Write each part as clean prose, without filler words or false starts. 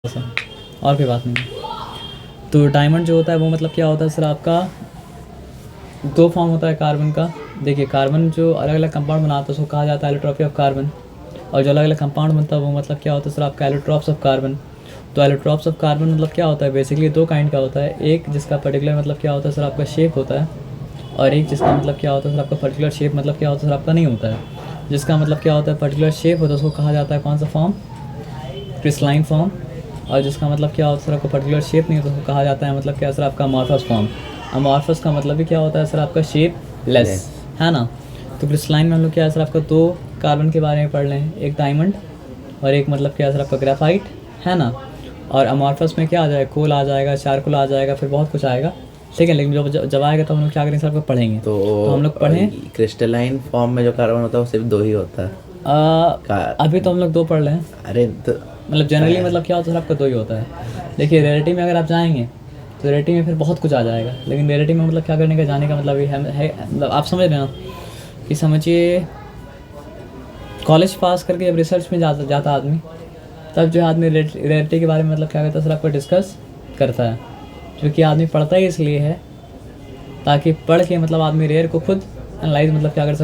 ऐसा और कोई बात नहीं। तो डायमंड जो होता है वो मतलब क्या होता है सर, आपका दो फॉर्म होता है कार्बन का। देखिए कार्बन जो अलग अलग कंपाउंड बनाता है उसको कहा जाता है एलोट्रॉपी ऑफ कार्बन, और जो अलग अलग कंपाउंड बनता है वो मतलब क्या होता है सर, आपका एलोट्रॉप्स ऑफ कार्बन। तो एलोट्रॉप्स ऑफ कार्बन मतलब क्या होता है, बेसिकली दो काइंड का होता है। एक जिसका पर्टिकुलर मतलब क्या होता है सर, आपका शेप होता है, और एक जिसका मतलब क्या होता है सर, आपका पर्टिकुलर शेप मतलब क्या होता है सर, आपका नहीं होता है। जिसका मतलब क्या होता है पर्टिकुलर शेप होता है उसको कहा जाता है कौन सा फॉर्म, क्रिस्टलाइन फॉर्म। और जिसका मतलब क्या होता है सर, आपका पर्टिकुलर शेप नहीं होता उसको कहा जाता है मतलब क्या सर, आपका अमॉर्फस फॉर्म। अमॉर्फस का मतलब भी क्या होता है सर, आपका शेप लेस, है ना। तो क्रिस्टलाइन में हम लोग क्या है सर, आपका दो कार्बन के बारे में पढ़ रहे हैं, एक डायमंड और एक मतलब क्या है सर, आपका ग्रेफाइट, है ना। और अमॉर्फस में क्या आ जाएगा, कोल आ जाएगा, चारकोल आ जाएगा, फिर बहुत कुछ आएगा, ठीक है। लेकिन जब आएगा तो हम लोग क्या करेंगे सर, आपको पढ़ेंगे। तो हम लोग पढ़ें क्रिस्टलाइन फॉर्म में जो कार्बन होता है वो सिर्फ दो ही होता है। अभी तो हम लोग दो पढ़ रहे हैं। अरे तो मतलब जनरली मतलब क्या होता है सर, आपका दो ही होता है। देखिए रेरिटी में अगर आप जाएंगे तो रेरिटी में फिर बहुत कुछ आ जाएगा, लेकिन रेरिटी में मतलब क्या करने का, जाने का मतलब ये है मतलब आप समझ रहे हैं ना, कि समझिए कॉलेज पास करके जब रिसर्च में जाता आदमी, तब जो आदमी रेरिटी के बारे में मतलब क्या करता है सर, आपको डिस्कस करता है। क्योंकि आदमी पढ़ता ही इसलिए है ताकि पढ़ के मतलब आदमी रेयर को खुद एनालाइज मतलब क्या कर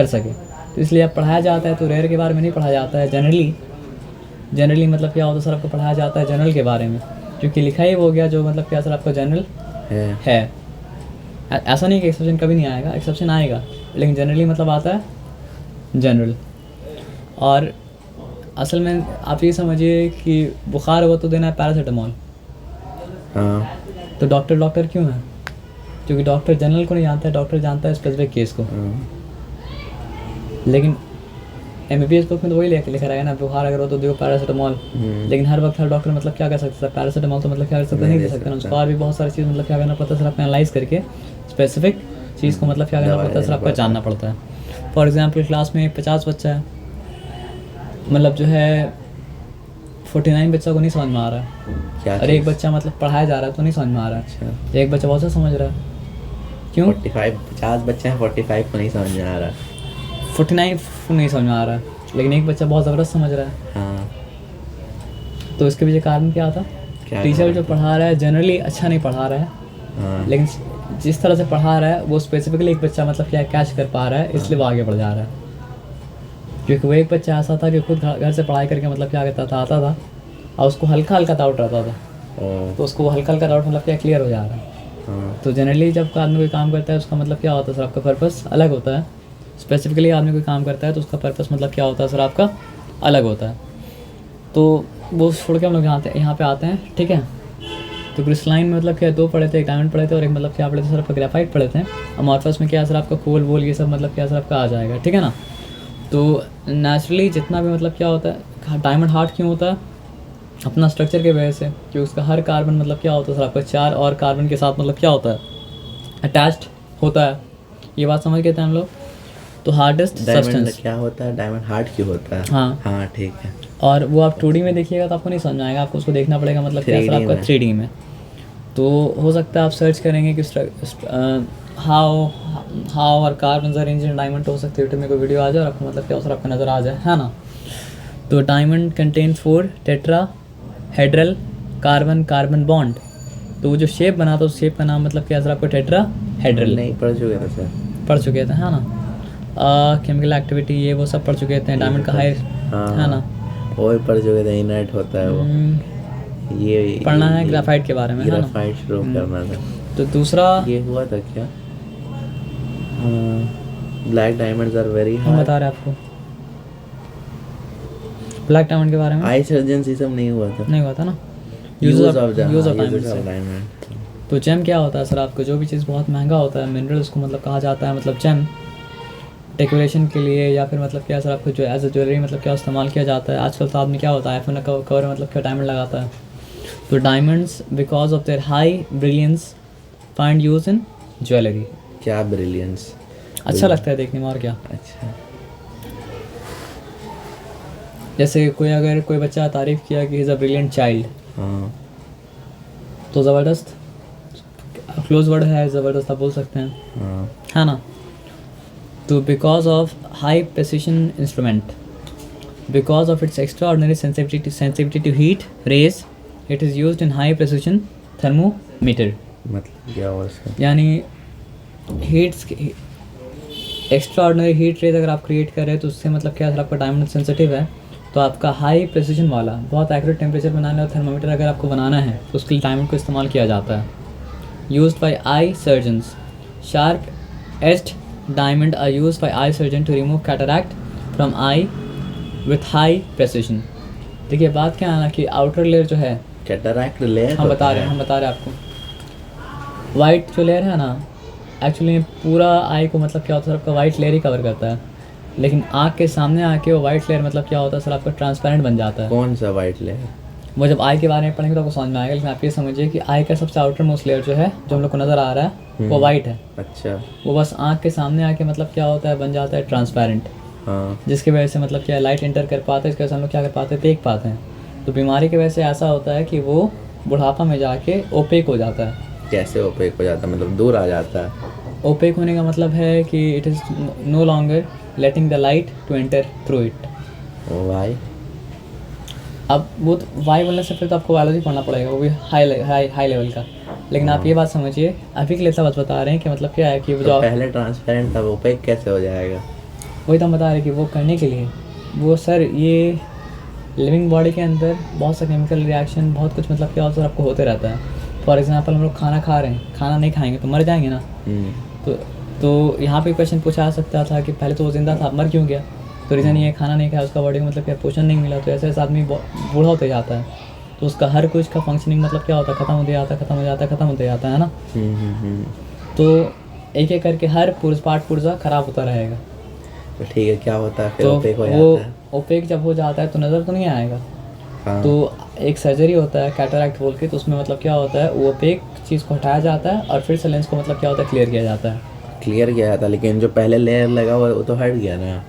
सके। तो इसलिए अब पढ़ाया जाता है तो रेयर के बारे में नहीं पढ़ाया जाता है, जनरली मतलब क्या होता है सर, आपको पढ़ाया जाता है जनरल के बारे में, क्योंकि लिखा ही हो गया जो मतलब क्या सर, आपका जनरल है। ऐसा नहीं कि एक्सेप्शन कभी नहीं आएगा, एक्सेप्शन आएगा, लेकिन जनरली मतलब आता है जनरल। और असल में आप ये समझिए कि बुखार हुआ तो देना है पैरासीटामोल। हाँ तो डॉक्टर क्यों है, क्योंकि डॉक्टर जनरल को नहीं जानता है, डॉक्टर जानता है स्पेसिफिक केस को। लेकिन MBBS बुक में तो वही लिखा रहेगा ना, बुखार अगर हो तो दो पैरासीटामोल। लेकिन हर वक्त हर डॉक्टर मतलब क्या कर सकता है, पैरासीटामोल तो मतलब क्या कर सकता है, नहीं दे सकता ना उसको। और भी बहुत सारी चीज़ मतलब क्या करना पड़ता है सर, आपको एनालाइज करके स्पेसिफिक चीज़ को मतलब क्या करना पड़ता है सर, आपका जानना पड़ता है। फॉर एग्जाम्पल क्लास में 50 बच्चा है, मतलब जो है 49 बच्चा को नहीं समझ में आ रहा है, और एक बच्चा मतलब पढ़ाया जा रहा है तो नहीं समझ में आ रहा है, एक बच्चा बहुत सा समझ रहा है। क्यों 50 बच्चे हैं, 45 को नहीं समझ में आ रहा, 49 को नहीं समझ में आ रहा है, लेकिन एक बच्चा बहुत ज़बरदस्त समझ रहा है। हाँ। तो इसके पीछे कारण क्या था, टीचर जो पढ़ा रहा है जनरली अच्छा नहीं पढ़ा रहा है। हाँ। लेकिन जिस तरह से पढ़ा रहा है वो स्पेसिफिकली एक बच्चा मतलब क्या कैच कर पा रहा है, इसलिए वो आगे बढ़ जा रहा है। क्योंकि वो एक बच्चा ऐसा था कि खुद घर से पढ़ाई करके मतलब क्या करता था, आता था, और उसको हल्का हल्का डाउट रहता था, तो उसको हल्का हल्का डाउट मतलब क्या क्लियर हो जा रहा है। तो जनरली जब आदमी कोई काम करता है उसका मतलब क्या होता है सर, आपका पर्पस अलग होता है। स्पेसिफिकली आदमी कोई काम करता है तो उसका पर्पस मतलब क्या होता है सर, आपका अलग होता है। तो वो छोड़ के हम लोग यहाँ पे आते हैं, ठीक है। तो क्रिस्टलाइन में मतलब क्या दो पढ़े थे, एक डायमंड पढ़े थे और एक मतलब क्या पढ़े थे सर, आपका ग्रेफाइट पढ़े थे। अमॉर्फस में क्या सर, आपका कोल वोल ये सब मतलब क्या सर, आपका आ जाएगा, ठीक है ना। तो नेचुरली जितना भी मतलब क्या होता है, डायमंड हार्ड क्यों होता है, अपना स्ट्रक्चर के वजह से, कि उसका हर कार्बन मतलब क्या होता है सर, आपका 4 और कार्बन के साथ मतलब क्या होता है, अटैच्ड होता है। ये बात समझ गए थे हम लोग। तो हार्डेस्ट सब्सटेंस क्या होता है, डायमंड हार्ड क्यों होता है। हाँ हाँ ठीक है। और वो आप 2D में देखिएगा तो आपको नहीं समझ में आएगा, आपको उसको देखना पड़ेगा मतलब क्या सर, आपका 3D में। तो हो सकता है आप सर्च करेंगे कि हाउ और कार्बन अरेंज इन डायमंड, हो सकता है यूट्यूब में कोई वीडियो आ जाए और आपको मतलब क्या सर, आपको नज़र आ जाए, है ना। तो diamond contain 4 tetrahedral carbon bond. तो वो जो शेप बना था उस शेप का नाम मतलब क्या सर, आपको टेट्राहेड्रल। नहीं पढ़ चुके थे सर, पढ़ चुके थे, है ना। केमिकल एक्टिविटी ये वो सब पढ़ चुके थे, डायमंड का हाई, है ना, वो भी पढ़ चुके थे, इनर्ट होता है वो। ये पढ़ना है ग्राफाइट के बारे में, है ना, ग्राफाइट शुरू करना था। तो दूसरा ये हुआ था क्या, ब्लैक डायमंड्स आर वेरी हम हार्ड, बता रहे हैं आपको ब्लैक डायमंड के बारे में। आई सर्जन ये सब नहीं हुआ था, नहीं हुआ था ना, यूज ऑफ डायमंड। तो जेम क्या होता है सर, आपको जो भी चीज़ बहुत महंगा होता है मिनरल, उसको मतलब कहा जाता है मतलब जेम, डेकोरेशन के लिए या फिर मतलब क्या सर, आपको जो एज ए ज्वेलरी मतलब क्या इस्तेमाल किया जाता है। आजकल तो आदमी क्या होता है आईफोन का कवर मतलब क्या डायमंड लगाता है। तो diamonds because of their high brilliance find use in jewellery. क्या ब्रिलियंस, अच्छा लगता है देखने में, और क्या। अच्छा जैसे अगर कोई बच्चा तारीफ़ किया कि इज़ अ ब्रिलियंट चाइल्ड, हाँ तो ज़बरदस्त क्लोज वर्ड है, ज़बरदस्त आप बोल सकते हैं, हाँ है ना। तो because of high precision instrument Because of its extraordinary sensitivity to heat rays, it is used in high precision thermometer. मतलब क्या हुआ उसका? यानी हीट्स एक्स्ट्राऑर्डिनरी हीट रेज अगर आप क्रिएट कर रहे हैं तो उससे मतलब क्या, अगर आपका डायमंड सेंसिटिव है तो आपका हाई प्रिसीजन वाला बहुत एक्यूरेट टेम्परेचर बनाने वाला थर्मामीटर अगर आपको बनाना है तो उसके लिए डायमंड को इस्तेमाल किया जाता है. Used by eye surgeons. Sharp edged diamond are used by eye surgeon to remove cataract from eye with high precision. देखिए बात क्या है ना कि आउटर लेयर जो है, कैटरैक्ट लेयर हम बता रहे हैं आपको, वाइट जो लेयर है ना एक्चुअली पूरा आई को मतलब क्या होता है, सर आपका वाइट लेयर ही कवर करता है, लेकिन आँख के सामने आके वो वाइट लेयर मतलब क्या होता है सर, आपका ट्रांसपेरेंट बन जाता है. कौन सा वाइट लेयर? वो जब आई के बारे में पढ़ेंगे तो आपको समझ में आएगा, लेकिन आप ये समझिए कि आई का सबसे आउटर मोस्ट लेयर जो है, जो हम लोग को नज़र आ रहा है वो वाइट है. अच्छा. वो बस आँख के सामने आके मतलब क्या होता है, बन जाता है ट्रांसपेरेंट. हाँ. जिसकी वजह से मतलब क्या लाइट इंटर कर पाते हैं, इसकी वजह से हम लोग क्या कर पाते हैं, देख पाते हैं. तो बीमारी की वजह से ऐसा होता है कि वो बुढ़ापा में जाके ओपेक हो जाता है. कैसे ओपेक हो जाता है? मतलब दूर आ जाता है? ओपेक होने का मतलब है कि it is no longer letting the light to enter through it. Why? अब वो वाई बोलने से फिर तो आपको बायोलॉजी पढ़ना पड़ेगा, वो भी हाई लेवल का. लेकिन आप ये बात समझिए, अभी के लिए सब बता रहे हैं कि मतलब क्या है कि तो जो पहले ट्रांसपेरेंट था, ओपेक कैसे हो जाएगा? वही तो हम बता रहे हैं कि वो करने के लिए वो सर ये लिविंग बॉडी के अंदर बहुत सा केमिकल रिएक्शन बहुत कुछ मतलब क्या होता है आपको होते रहता है. फॉर एग्जांपल हम लोग खाना खा रहे हैं, खाना नहीं खाएंगे तो मर जाएंगे ना. तो यहाँ पे क्वेश्चन पूछा जा सकता था कि पहले तो वो ज़िंदा था, मर क्यों गया? तो रीज़न ये खाना नहीं खाया, उसका बॉडी को मतलब क्या पोषण नहीं मिला, तो ऐसे ऐसे आदमी बूढ़ा होते जाता है, तो उसका हर कुछ का फंक्शनिंग मतलब क्या होता है, ख़त्म होते जाता है ना. तो एक एक करके हर पुर्जा ख़राब होता रहेगा. तो ठीक है, क्या होता है फिर? तो ओपेक हो वो जाता है? ओपेक जब हो जाता है तो नज़र तो नहीं आएगा. हाँ. तो एक सर्जरी होता है कैटरैक्ट बोल के, तो उसमें मतलब क्या होता है, वो ओपेक चीज़ को हटाया जाता है और फिर से लेंस को मतलब क्या होता है, क्लियर किया जाता है. क्लियर किया जाता, लेकिन जो पहले लेयर लगा हुआ है वो तो हट गया ना.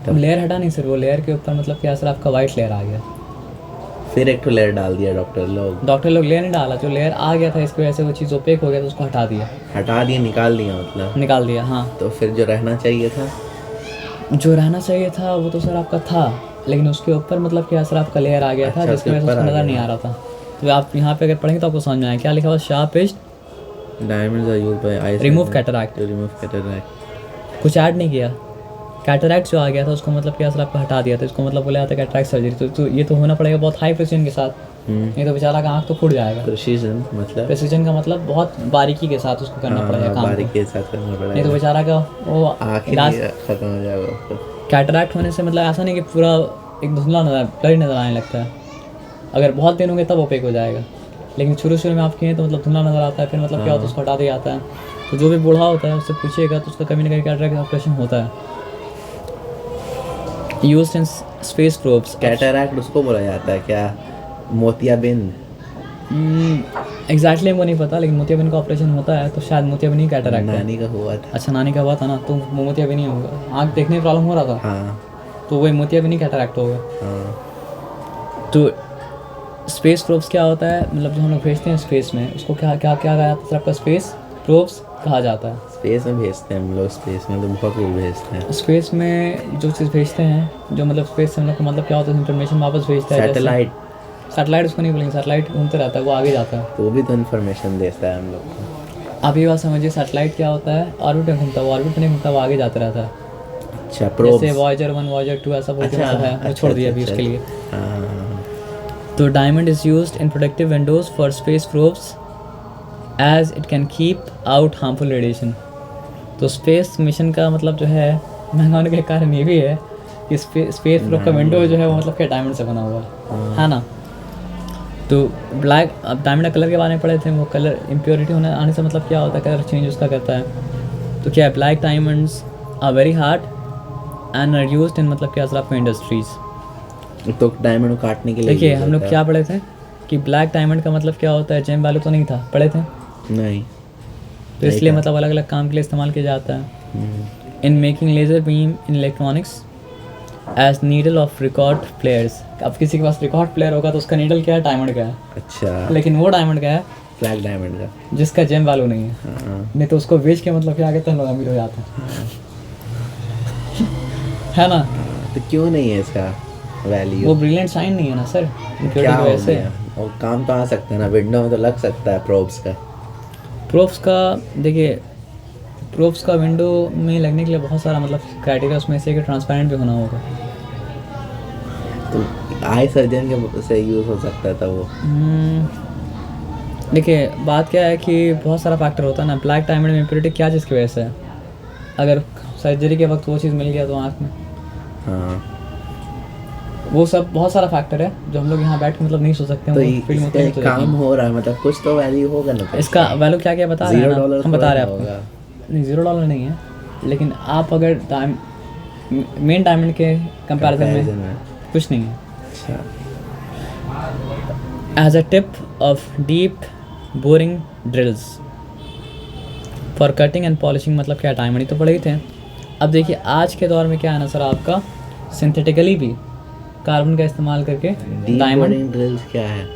अब लेयर हटा नहीं सर, वो लेयर के ऊपर मतलब क्या सर आपका वाइट लेयर आ गया. फिर एक तो लेयर डाल दिया डॉक्टर लोग. लेयर नहीं डाला, जो लेयर आ गया था इसकी वजह से वो चीज़ ओपेक हो गया तो उसको हटा दिया, हटा दिया, निकाल दिया मतलब. निकाल दिया. हाँ. तो फिर जो रहना चाहिए था? जो रहना चाहिए था वो तो सर आपका था, लेकिन उसके ऊपर मतलब क्या सर आपका लेयर आ गया था, अच्छा, जिसकी वजह से उसके उसको ऊपर आ नज़र गया. नहीं आ रहा था. तो आप यहाँ पे अगर पढ़ेंगे तो आपको समझ में आएगा क्या लिखा हुआ, sharp edge diamonds are used by eye remove cataract. To remove cataract. कुछ ऐड नहीं किया. कैटरैक्ट जो आ गया था उसको मतलब क्या सर आपको हटा दिया था, इसको मतलब बोला जाता है कैटरैक्ट सर्जरी. तो ये तो होना पड़ेगा बहुत हाई प्रिसीजन के साथ, नहीं तो बेचारा का आँख तो फूट जाएगा. प्रिसीजन मतलब? प्रिसीजन का मतलब बहुत बारीकी के साथ उसको करना पड़ेगा काम को. बारीकी के साथ करना पड़ेगा, नहीं तो बेचारा का वो आखिर इलाज. खत्म हो जाएगा उसको. कैटरैक्ट होने से मतलब ऐसा नहीं कि पूरा एक धुंधला ब्लर नज़र आने लगता है. अगर बहुत दिन होंगे तब ओपेक हो जाएगा, लेकिन शुरू में आप किए तो मतलब धुंधला नज़र आता है, फिर मतलब क्या होता है उसको हटा दिया जाता है. तो जो भी बूढ़ा होता है उससे पूछिएगा तो उसका कभी ना कभी कैटरैक्ट ऑपरेशन होता है. Used in space probes. Cataract उसको बोला जाता है क्या? मोतियाबिंद? एग्जैक्टली हमको नहीं पता, लेकिन मोतियाबिंद का ऑपरेशन होता है तो शायद मोतियाबिंद ही कैटरैक्ट है. नानी का हुआ था. अच्छा, नानी का हुआ था ना, तो वो मोतियाबिंद ही होगा. आँख देखने में प्रॉब्लम हो रहा था हाँ. तो वही मोतियाबिंद ही कैटरैक्ट होगा. हाँ. तो स्पेस प्रोब्स क्या होता है, मतलब जो हम लोग भेजते हैं स्पेस में, उसको क्या क्या क्या कहा जाता है, आपका स्पेस प्रोब्स कहा जाता है. स्पेस में भेजते हैं हम लोग, स्पेस में तो बहुत कुछ भेजते हैं. स्पेस में जो चीज़ भेजते हैं, जो मतलब स्पेस से हम लोग को मतलब क्या होता है, इन्फॉर्मेशन वापस भेजता है. सैटेलाइट उसको नहीं बोलेंगे, सैटेलाइट घूमते रहता है, वो आगे जाता है, तो वो भी तो इन्फॉर्मेशन देता है हम लोग को. आप ये बात समझिए, सैटेलाइट क्या होता है, ऑर्बिट में घूमता है, वो ऑर्बिट में नहीं घूमता, वो आगे जाता रहता है. अच्छा, प्रोब्स. जैसे वॉयेजर 1 वॉयेजर 2 ऐसा बोलते हैं, है वो छोड़ दिया अभी उसके लिए. हाँ. तो diamond is used in protective windows for space probes as it can keep out harmful radiation. तो स्पेस मिशन का मतलब जो है महंगा होने के कारण ये भी है कि स्पेस प्रोब का विंडो जो है वो मतलब क्या डायमंड से बना हुआ है ना. तो ब्लैक, अब डायमंड का कलर के बारे में पढ़े थे, वो कलर इम्प्योरिटी होने आने से मतलब क्या होता है, कलर चेंज उसका करता है. तो क्या है, black diamonds are very hard and are used in मतलब क्या आपको इंडस्ट्रीज. तो डायमंड को काटने के लिए देखिए हम लोग क्या पढ़े थे कि ब्लैक डायमंड का मतलब क्या होता है, जेम वैल्यू तो नहीं था, पढ़े थे नहीं, तो इसलिए मतलब अलग अलग काम के लिए इस्तेमाल किया जाता है. In making laser beam in electronics as needle of record players. अब किसी के पास रिकॉर्ड प्लेयर होगा तो उसका नीडल क्या है, डायमंड का है. अच्छा, लेकिन वो डायमंड का है, ब्लैक डायमंड का, जिसका जेम वैल्यू नहीं है. हाँ. नहीं तो उसको बेच के मतलब क्या कहते हैं लोग अमीर हो जाते हैं, है ना. तो क्यों नहीं है इसका? वैल्यू वो ब्रिलियंट शाइन नहीं है ना सर, क्या इम्प्योरिटी की हो वजह से। गया? और काम तो आ सकता है ना, विंडो में तो लग सकता है प्रोब्स का। प्रूफ्स का देखिए, प्रूफ्स का विंडो में लगने के लिए बहुत सारा मतलब क्राइटेरिया उसमें से कि ट्रांसपेरेंट भी होना होगा। तो आई सर्जन के से यूज़ हो सकता था वो। देखिए बात क्या है कि बहुत सारा फैक्टर होता है ना। ब्लैक डायमंड में इम्प्योरिटी क्या चीज़ की वजह से है? अगर सर्जरी के वक्त वो चीज़ मिल गया तो आँख में, हाँ, वो सब बहुत सारा फैक्टर है जो हम लोग यहाँ बैठ के मतलब नहीं सोच सकते तो हैं, वो फील्ड में इसका होते हैं एक तो काम देखेंगे। हो रहा है, मतलब कुछ तो वैल्यू होगा ना। इसका वैल्यू क्या क्या बता रहे हैं ना, $0 हम बता रहे हैं होगा। आपको। नहीं, $0 नहीं है, लेकिन आप अगर मेन डायमंड के कंपैरिजन Comparison में में। कुछ नहीं है। अच्छा, as a tip of deep boring drills for cutting and polishing, मतलब क्या डायमंड ही तो पड़े ही थे। अब देखिए आज के दौर में क्या है ना सर, आपका सिंथेटिकली भी कार्बन का इस्तेमाल करके डीप डायमंड, बोरिंग ड्रिल्स क्या है?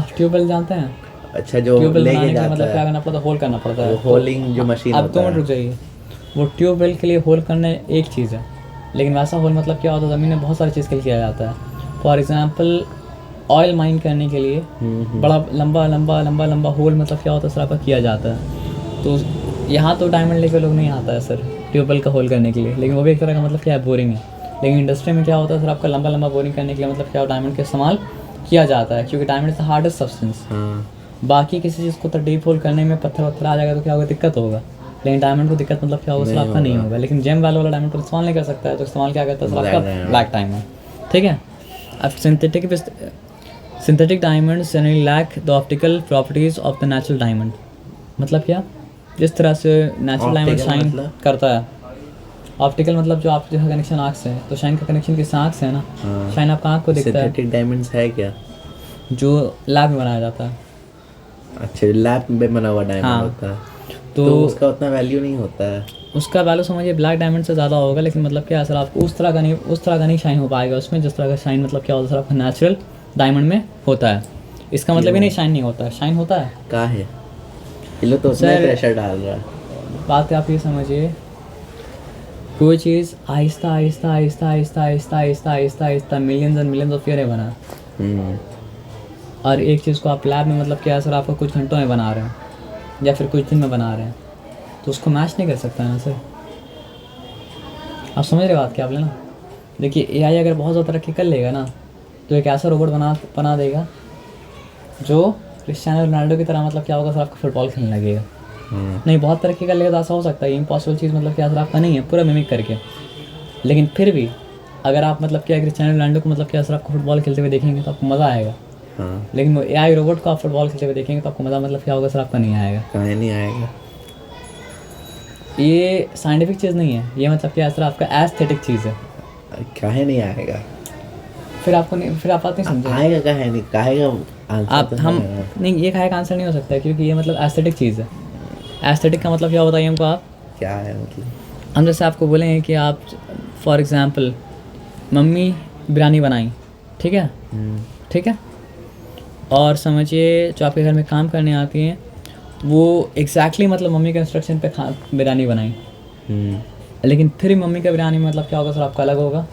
ट्यूबवेल जानते हैं? अच्छा, जो ट्यूबवेल लेके बनाने के लिए जाता मतलब क्या है करना पड़ता है, होल करना पड़ता है। वो होलिंग जो मशीन आप होता 2 मिनट है। रुक जाइए। वो ट्यूबवेल के लिए होल करना एक चीज़ है, लेकिन वैसा होल मतलब क्या होता है, ज़मीन में बहुत सारी चीज़ के लिए किया जाता है। फॉर एग्जांपल ऑयल माइन करने के लिए बड़ा लंबा लंबा लंबा लंबा होल मतलब क्या होता है सर, आपका किया जाता है। तो यहाँ तो डायमंड लेके लोग नहीं आता है सर ट्यूबवेल का होल करने के लिए, लेकिन वो भी एक तरह का मतलब क्या है, बोरिंग है। लेकिन इंडस्ट्री में क्या होता है सर, आपका लंबा लंबा बोरिंग करने के लिए मतलब क्या डायमंड का इस्तेमाल किया जाता है, क्योंकि diamond is the hardest substance. हाँ, बाकी किसी चीज़ को तो डीप होल करने में पत्थर वत्थर आ जाएगा तो क्या होगा, दिक्कत होगा। लेकिन डायमंड को दिक्कत मतलब क्या होगा सर, आपका नहीं होगा। लेकिन जेम वैल्यू वाला डायमंड को इस्तेमाल नहीं कर सकता है, तो इस्तेमाल क्या करता है सर, आपका ब्लैक डायमंड। ठीक है। अब synthetic diamonds generally lack the optical properties of the natural diamond. मतलब क्या, जिस तरह से नेचुरल डायमंड Optical शाइन मतलब? करता है। ऑप्टिकल मतलब जो आपका कनेक्शन आँख से है, तो शाइन का कनेक्शन किस आँख से है ना, हाँ। शाइन आपका आँख को दिखता है, सिंथेटिक डायमंड्स है क्या? जो लैब में बनाया जाता है। अच्छा, लैब में बना हुआ डायमंड हाँ। होता है, तो तो उसका उतना वैल्यू नहीं होता है। उसका वैल्यू समझिए ब्लैक डायमंड से ज़्यादा होगा, लेकिन मतलब क्या सर, आपको उस तरह का नहीं शाइन हो पाएगा उसमें, जिस तरह का शाइन मतलब क्या होता है सर, आपका नेचुरल डायमंड में होता है। इसका मतलब ये नहीं शाइन नहीं होता है, शाइन होता है। का है ये लोग तो उसमें सर, प्रेशर डाल रहा है। बात आप ये समझिए, कोई चीज़ Aahista Aahista Aahista Aahista Aahista Aahista Aahista Aahista millions and millions of year में बना, और एक चीज़ को आप लैब में मतलब क्या है सर, आपको कुछ घंटों में बना रहे हैं या फिर कुछ दिन में बना रहे हैं, तो उसको मैच नहीं कर सकता है ना सर। आप समझ रहे बात क्या आप लेना। देखिए एआई अगर बहुत ज़्यादा तरक्की कर लेगा ना, तो एक ऐसा रोबोट बना देगा जो क्रिस्टियानो रोनाल्डो की तरह मतलब क्या होगा सर, आपका फुटबॉल खेलने लगेगा। नहीं, बहुत तरक्की कर लेगा तो ऐसा हो सकता है, इम्पॉसिबल चीज़ मतलब क्या सर आपका नहीं है, पूरा मिमिक करके। लेकिन फिर भी अगर आप मतलब क्या क्रिस्टियानो रोनाल्डो को मतलब क्या सर आपको फुटबॉल खेलते हुए देखेंगे तो आपको मज़ा आएगा। हाँ, लेकिन वो एआई रोबोट को आप फुटबॉल खेलते हुए देखेंगे तो आपको मज़ा मतलब क्या होगा सर, आपका नहीं आएगा। कहीं नहीं आएगा। ये साइंटिफिक चीज़ नहीं है, ये मतलब क्या सर आपका एस्थेटिक चीज़ है। काहे नहीं आएगा? फिर आपको नहीं, फिर आप बात नहीं समझे। आएगा, काहे नहीं आएगा? आंसर आप तो हम है। नहीं, ये खाए का आंसर नहीं हो सकता है, क्योंकि ये मतलब एस्थेटिक चीज़ है। एस्थेटिक का मतलब क्या बताइए हमको आप। क्या है मतलब? हम जैसे आपको बोलेंगे कि आप फॉर एग्ज़ाम्पल मम्मी बिरयानी बनाई, ठीक है, ठीक है, और समझिए जो आपके घर में काम करने आती हैं वो एग्जैक्टली मतलब मम्मी के इंस्ट्रक्शन पे बिरयानी बनाई, लेकिन फिर मम्मी का बिरयानी मतलब क्या होगा सर, आपका अलग होगा।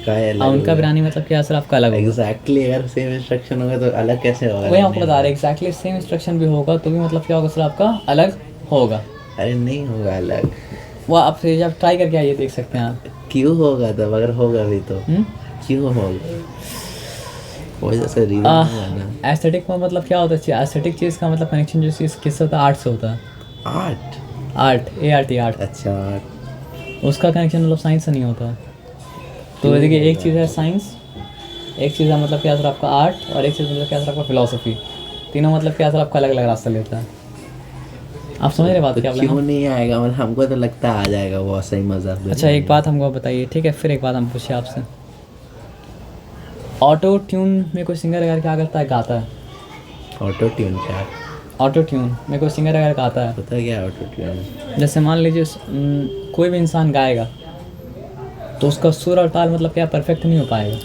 काहे अलग और उनका होगा? बिरयानी मतलब क्या सर, आपका अलग होगा। एग्जैक्टली, अगर सेम इंस्ट्रक्शन होगा तो अलग कैसे होगा? वही आपको बता रहे, एग्जैक्टली सेम इंस्ट्रक्शन भी होगा तो भी मतलब क्या होगा सर, आपका अलग होगा। अरे नहीं होगा अलग। वो आप फिर जब ट्राई करके आइए देख सकते हैं आप। क्यों होगा तब, अगर होगा भी तो क्यों होगा? वो जैसे रीजन होगा ना। एस्थेटिक में मतलब क्या होता है, एस्थेटिक चीज़ का मतलब कनेक्शन जो चीज़ किससे होता है, आर्ट से होता है। आर्ट? Art, ART, art. अच्छा, आर्ट। उसका कनेक्शन मतलब साइंस से नहीं होता। तो देखिए एक चीज़ है साइंस, एक चीज़ है मतलब क्या सर आपका आर्ट, और एक चीज़ मतलब क्या सर आपका फिलॉसफी। तीनों मतलब क्या सर आपका अलग अलग रास्ता लेता है। आप समझ रहे बात तो क्या क्यों बोले। नहीं आएगा? मतलब हमको तो लगता है आ जाएगा वो सही मजा। अच्छा एक बात हमको बताइए, ठीक है, फिर एक बात हम पूछे आपसे, ऑटो ट्यून में कोई सिंगर अगर क्या करता है, गाता है। ऑटो ट्यून क्या? ऑटो ट्यून में कोई सिंगर अगर गाता है, पता है क्या ऑटो ट्यून? जैसे मान लीजिए कोई भी इंसान गाएगा तो उसका सुर और ताल मतलब क्या परफेक्ट नहीं हो पाएगा।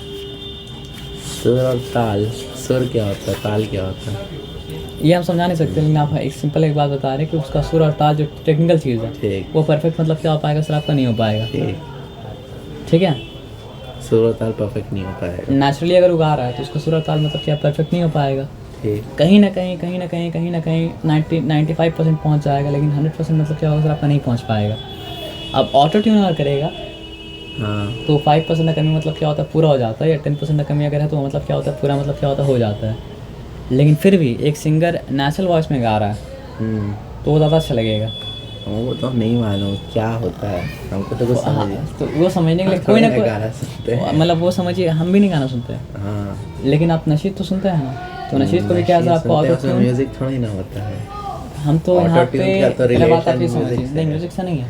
सुर और ताल? सुर क्या होता है, ताल क्या होता है? ये हम समझा नहीं सकते, लेकिन आप एक सिंपल एक बात बता रहे हैं कि उसका सुर और ताल जो टेक्निकल चीज़ है ठीक, वो परफेक्ट मतलब क्या हो पाएगा सर, आपका नहीं हो पाएगा। ठीक। ठीक है, सुर और ताल परफेक्ट नहीं हो पाएगा। नेचुरली अगर वो गा रहा है तो उसका सुर और ताल मतलब क्या परफेक्ट नहीं हो पाएगा। ठीक। कहीं ना कहीं 95% पहुंच जाएगा, लेकिन 100% मतलब क्या होगा सर आपका नहीं पहुंच पाएगा। अब ऑटो ट्यून अगर करेगा हाँ। तो 5% का कमी मतलब क्या होता है पूरा हो जाता है, या 10% का कमी अगर है तो मतलब क्या होता है पूरा मतलब क्या होता है हो जाता है। लेकिन फिर भी एक सिंगर नेचुरल वॉइस में गा रहा है तो वो ज़्यादा अच्छा लगेगा। वो तो नहीं मालूम क्या होता है, हमको तो कुछ समझ नहीं। तो वो समझने के लिए कोई ना गाना सुनते कोई हैं। मतलब वो समझिए, हम भी नहीं गाना सुनते हैं, हाँ। लेकिन आप नशीद तो सुनते हैं ना, तो नशीद को भी क्या आपको ऑटो ट्यून, म्यूजिक थोड़ी ना होता है। हम तो यहाँ Auto-tune पे का तो पहले बात आप ये relation समझिए, music से नहीं है। म्यूजिक से नहीं है,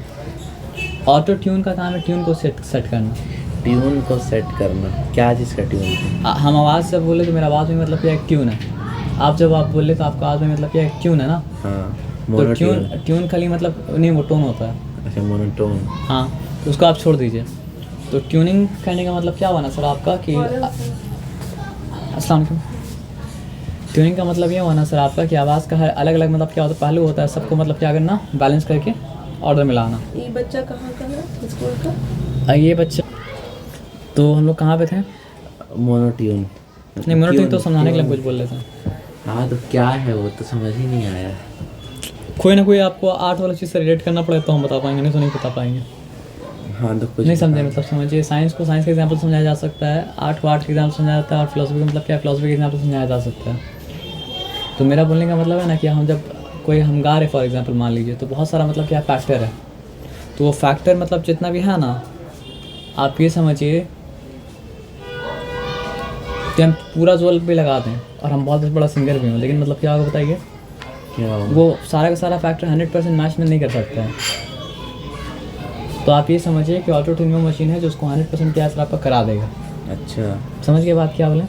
ऑटो ट्यून का काम है ट्यून को सेट करना। ट्यून को सेट करना, क्या चीज़ का ट्यून? हम आवाज़ से बोले तो मेरा आवाज़ में मतलब क्या एक ट्यून है, आप जब आप बोले तो आपका आवाज़ में मतलब क्या एक ट्यून है ना। हाँ, तो मोनोट्यून। ट्यून खाली मतलब नहीं वो टोन होता है। अच्छा, मोनोटोन। हाँ, तो उसको आप छोड़ दीजिए। तो ट्यूनिंग करने का मतलब क्या हुआ ना सर आपका कि अस्सलाम वालेकुम, ट्यूनिंग का मतलब ये हुआ ना सर आपका कि आवाज़ का हर अलग अलग मतलब क्या होता है पहलू होता है, सबको मतलब क्या करना बैलेंस करके ऑर्डर मिलाना। ये बच्चा कहाँ का है स्कूल का? ये बच्चा तो हम लोग कहाँ पे थे? मोनोट्यून। नहीं मोनोट्यून तो समझाने के लिए कुछ बोल रहे थे। हाँ, तो क्या है वो तो समझ ही नहीं आया। कोई ना कोई आपको आर्ट वाला चीज़ से रिलेट करना पड़े तो हम बता पाएंगे, नहीं तो नहीं बता पाएंगे। हाँ, तो कुछ नहीं समझे मतलब समझिए, साइंस को साइंस के एग्जाम्पल समझाया जा सकता है, आर्ट को आर्ट के एग्जाम्पल समझाया जाता है, और फिलोसफी को मतलब क्या फिलोसफी के एग्जाम्पल समझाया जा सकता है। तो मेरा बोलने का मतलब है ना कि हम जब कोई हम गा रहे फॉर एग्जांपल मान लीजिए, तो बहुत सारा मतलब क्या फैक्टर है, तो वो फैक्टर मतलब जितना भी है ना आप ये समझिए कि हम पूरा जोर भी लगा दें और हम बहुत बड़ा सिंगर भी हों, लेकिन मतलब क्या होगा बताइए, क्या हो? वो सारा का सारा फैक्टर 100% मैच में नहीं कर सकता है। तो आप ये समझिए कि ऑटो ट्यून वो मशीन है जो उसको 100% क्या असर आपका करा देगा। अच्छा, समझ के बात क्या बोले,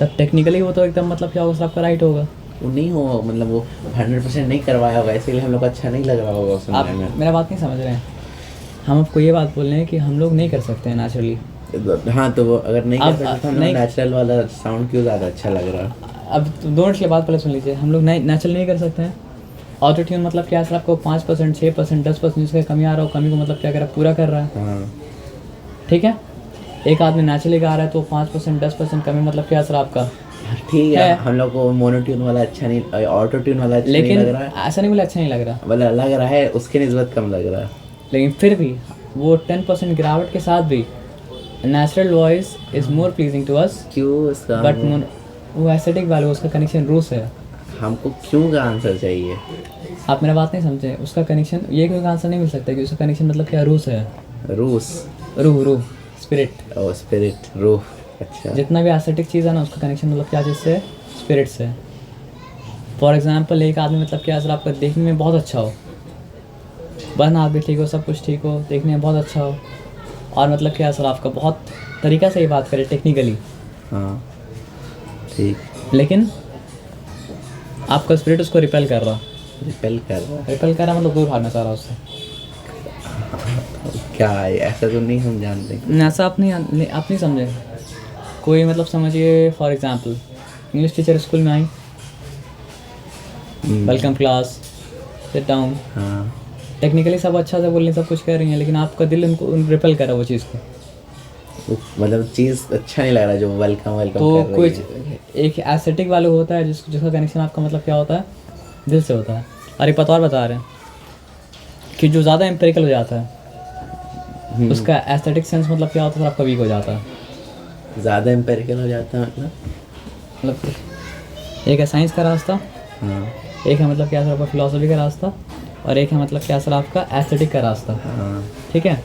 तब टेक्निकली वो तो एकदम मतलब क्या होगा सर आपका राइट होगा। वो नहीं हो मतलब वो 100% नहीं करवाया होगा, इसीलिए हम लोग को अच्छा नहीं लग रहा होगा आप सुनने में। मेरा बात नहीं समझ रहे हैं, हम आपको ये बात बोल रहे हैं कि हम लोग नहीं कर सकते हैं नेचुरली। हाँ, तो वो अगर नहीं कर अब सकते तो हम लोग नहीं- नेचुरल वाला साउंड क्यों ज़्यादा अच्छा लग रहा है? अब तो 2 मिनट की बात पहले सुन लीजिए, हम लोग नेचुरल नहीं कर सकते हैं। ऑटो ट्यून मतलब क्या सर आपको 5%, 6%, 10% जिसका कमी आ रहा हो, कमी को मतलब क्या कर रहा है पूरा कर रहा है। हाँ, ठीक है, एक आदमी नेचुरली गा रहा है तो 5%, 10% कमी मतलब क्या सर आपका, ठीक है। है। हम लोग को मोनोट्यून वाला अच्छा नहीं, ऑटो ट्यून वाला अच्छा लेकिन नहीं लग रहा है, ऐसा नहीं बोला अच्छा नहीं लग रहा, मतलब लग रहा है उसके निस्बत कम लग रहा है। लेकिन फिर भी वो 10% गिरावट के साथ भी natural voice is more pleasing to us, क्यों इसका बट वो एस्थेटिक वैल्यू उसका कनेक्शन रूस है। हमको क्यों का आंसर चाहिए? आप मेरा बात नहीं समझे, उसका कनेक्शन ये कोई आंसर नहीं मिल सकता कि उसका कनेक्शन मतलब क्या रूस है, रूस, रूह स्पिरिट, और स्पिरिट, रूह। अच्छा, जितना भी एस्थेटिक चीज़ है ना उसका कनेक्शन मतलब क्या चीज़ से, स्पिरिट से। फॉर एग्जांपल एक आदमी मतलब क्या सर आपका देखने में बहुत अच्छा हो, बन आप भी ठीक हो, सब कुछ ठीक हो, देखने में बहुत अच्छा हो, और मतलब क्या सर आपका बहुत तरीका से ही बात करे टेक्निकली, हाँ ठीक, लेकिन आपका स्पिरिट उसको रिपेल कर रहा, रिपेल कर रहा रिपेल कर रहा मतलब दूर भागना चाह रहा उससे। है। क्या है ऐसा तो नहीं हम जानते। ऐसा आप नहीं समझे। कोई मतलब समझिए for example English teacher school में आई, वेलकम क्लास, सिट डाउन, हाँ, टेक्निकली सब अच्छा से बोल रही सब कुछ कर रही हैं, लेकिन आपका दिल उनको रिपेल कर रहा है वो चीज़ को। मतलब चीज़ अच्छा नहीं लग रहा जो वेलकम वेलकम तो कर कोई रही है। एक एस्थेटिक वाला होता है जिसका कनेक्शन आपका मतलब क्या होता है, दिल से होता है। और एक पता और बता रहे हैं कि जो ज़्यादा एम्पेरिकल हो जाता है उसका एस्थेटिक सेंस मतलब क्या होता है, आपका वीक हो जाता है। ज़्यादा एम्पेरिकल हो जाता है मतलब एक है साइंस का रास्ता, हाँ, एक है मतलब क्या सर आपका फिलोसफी का रास्ता, और एक है मतलब क्या सर आपका एस्थेटिक का रास्ता। हाँ। ठीक है,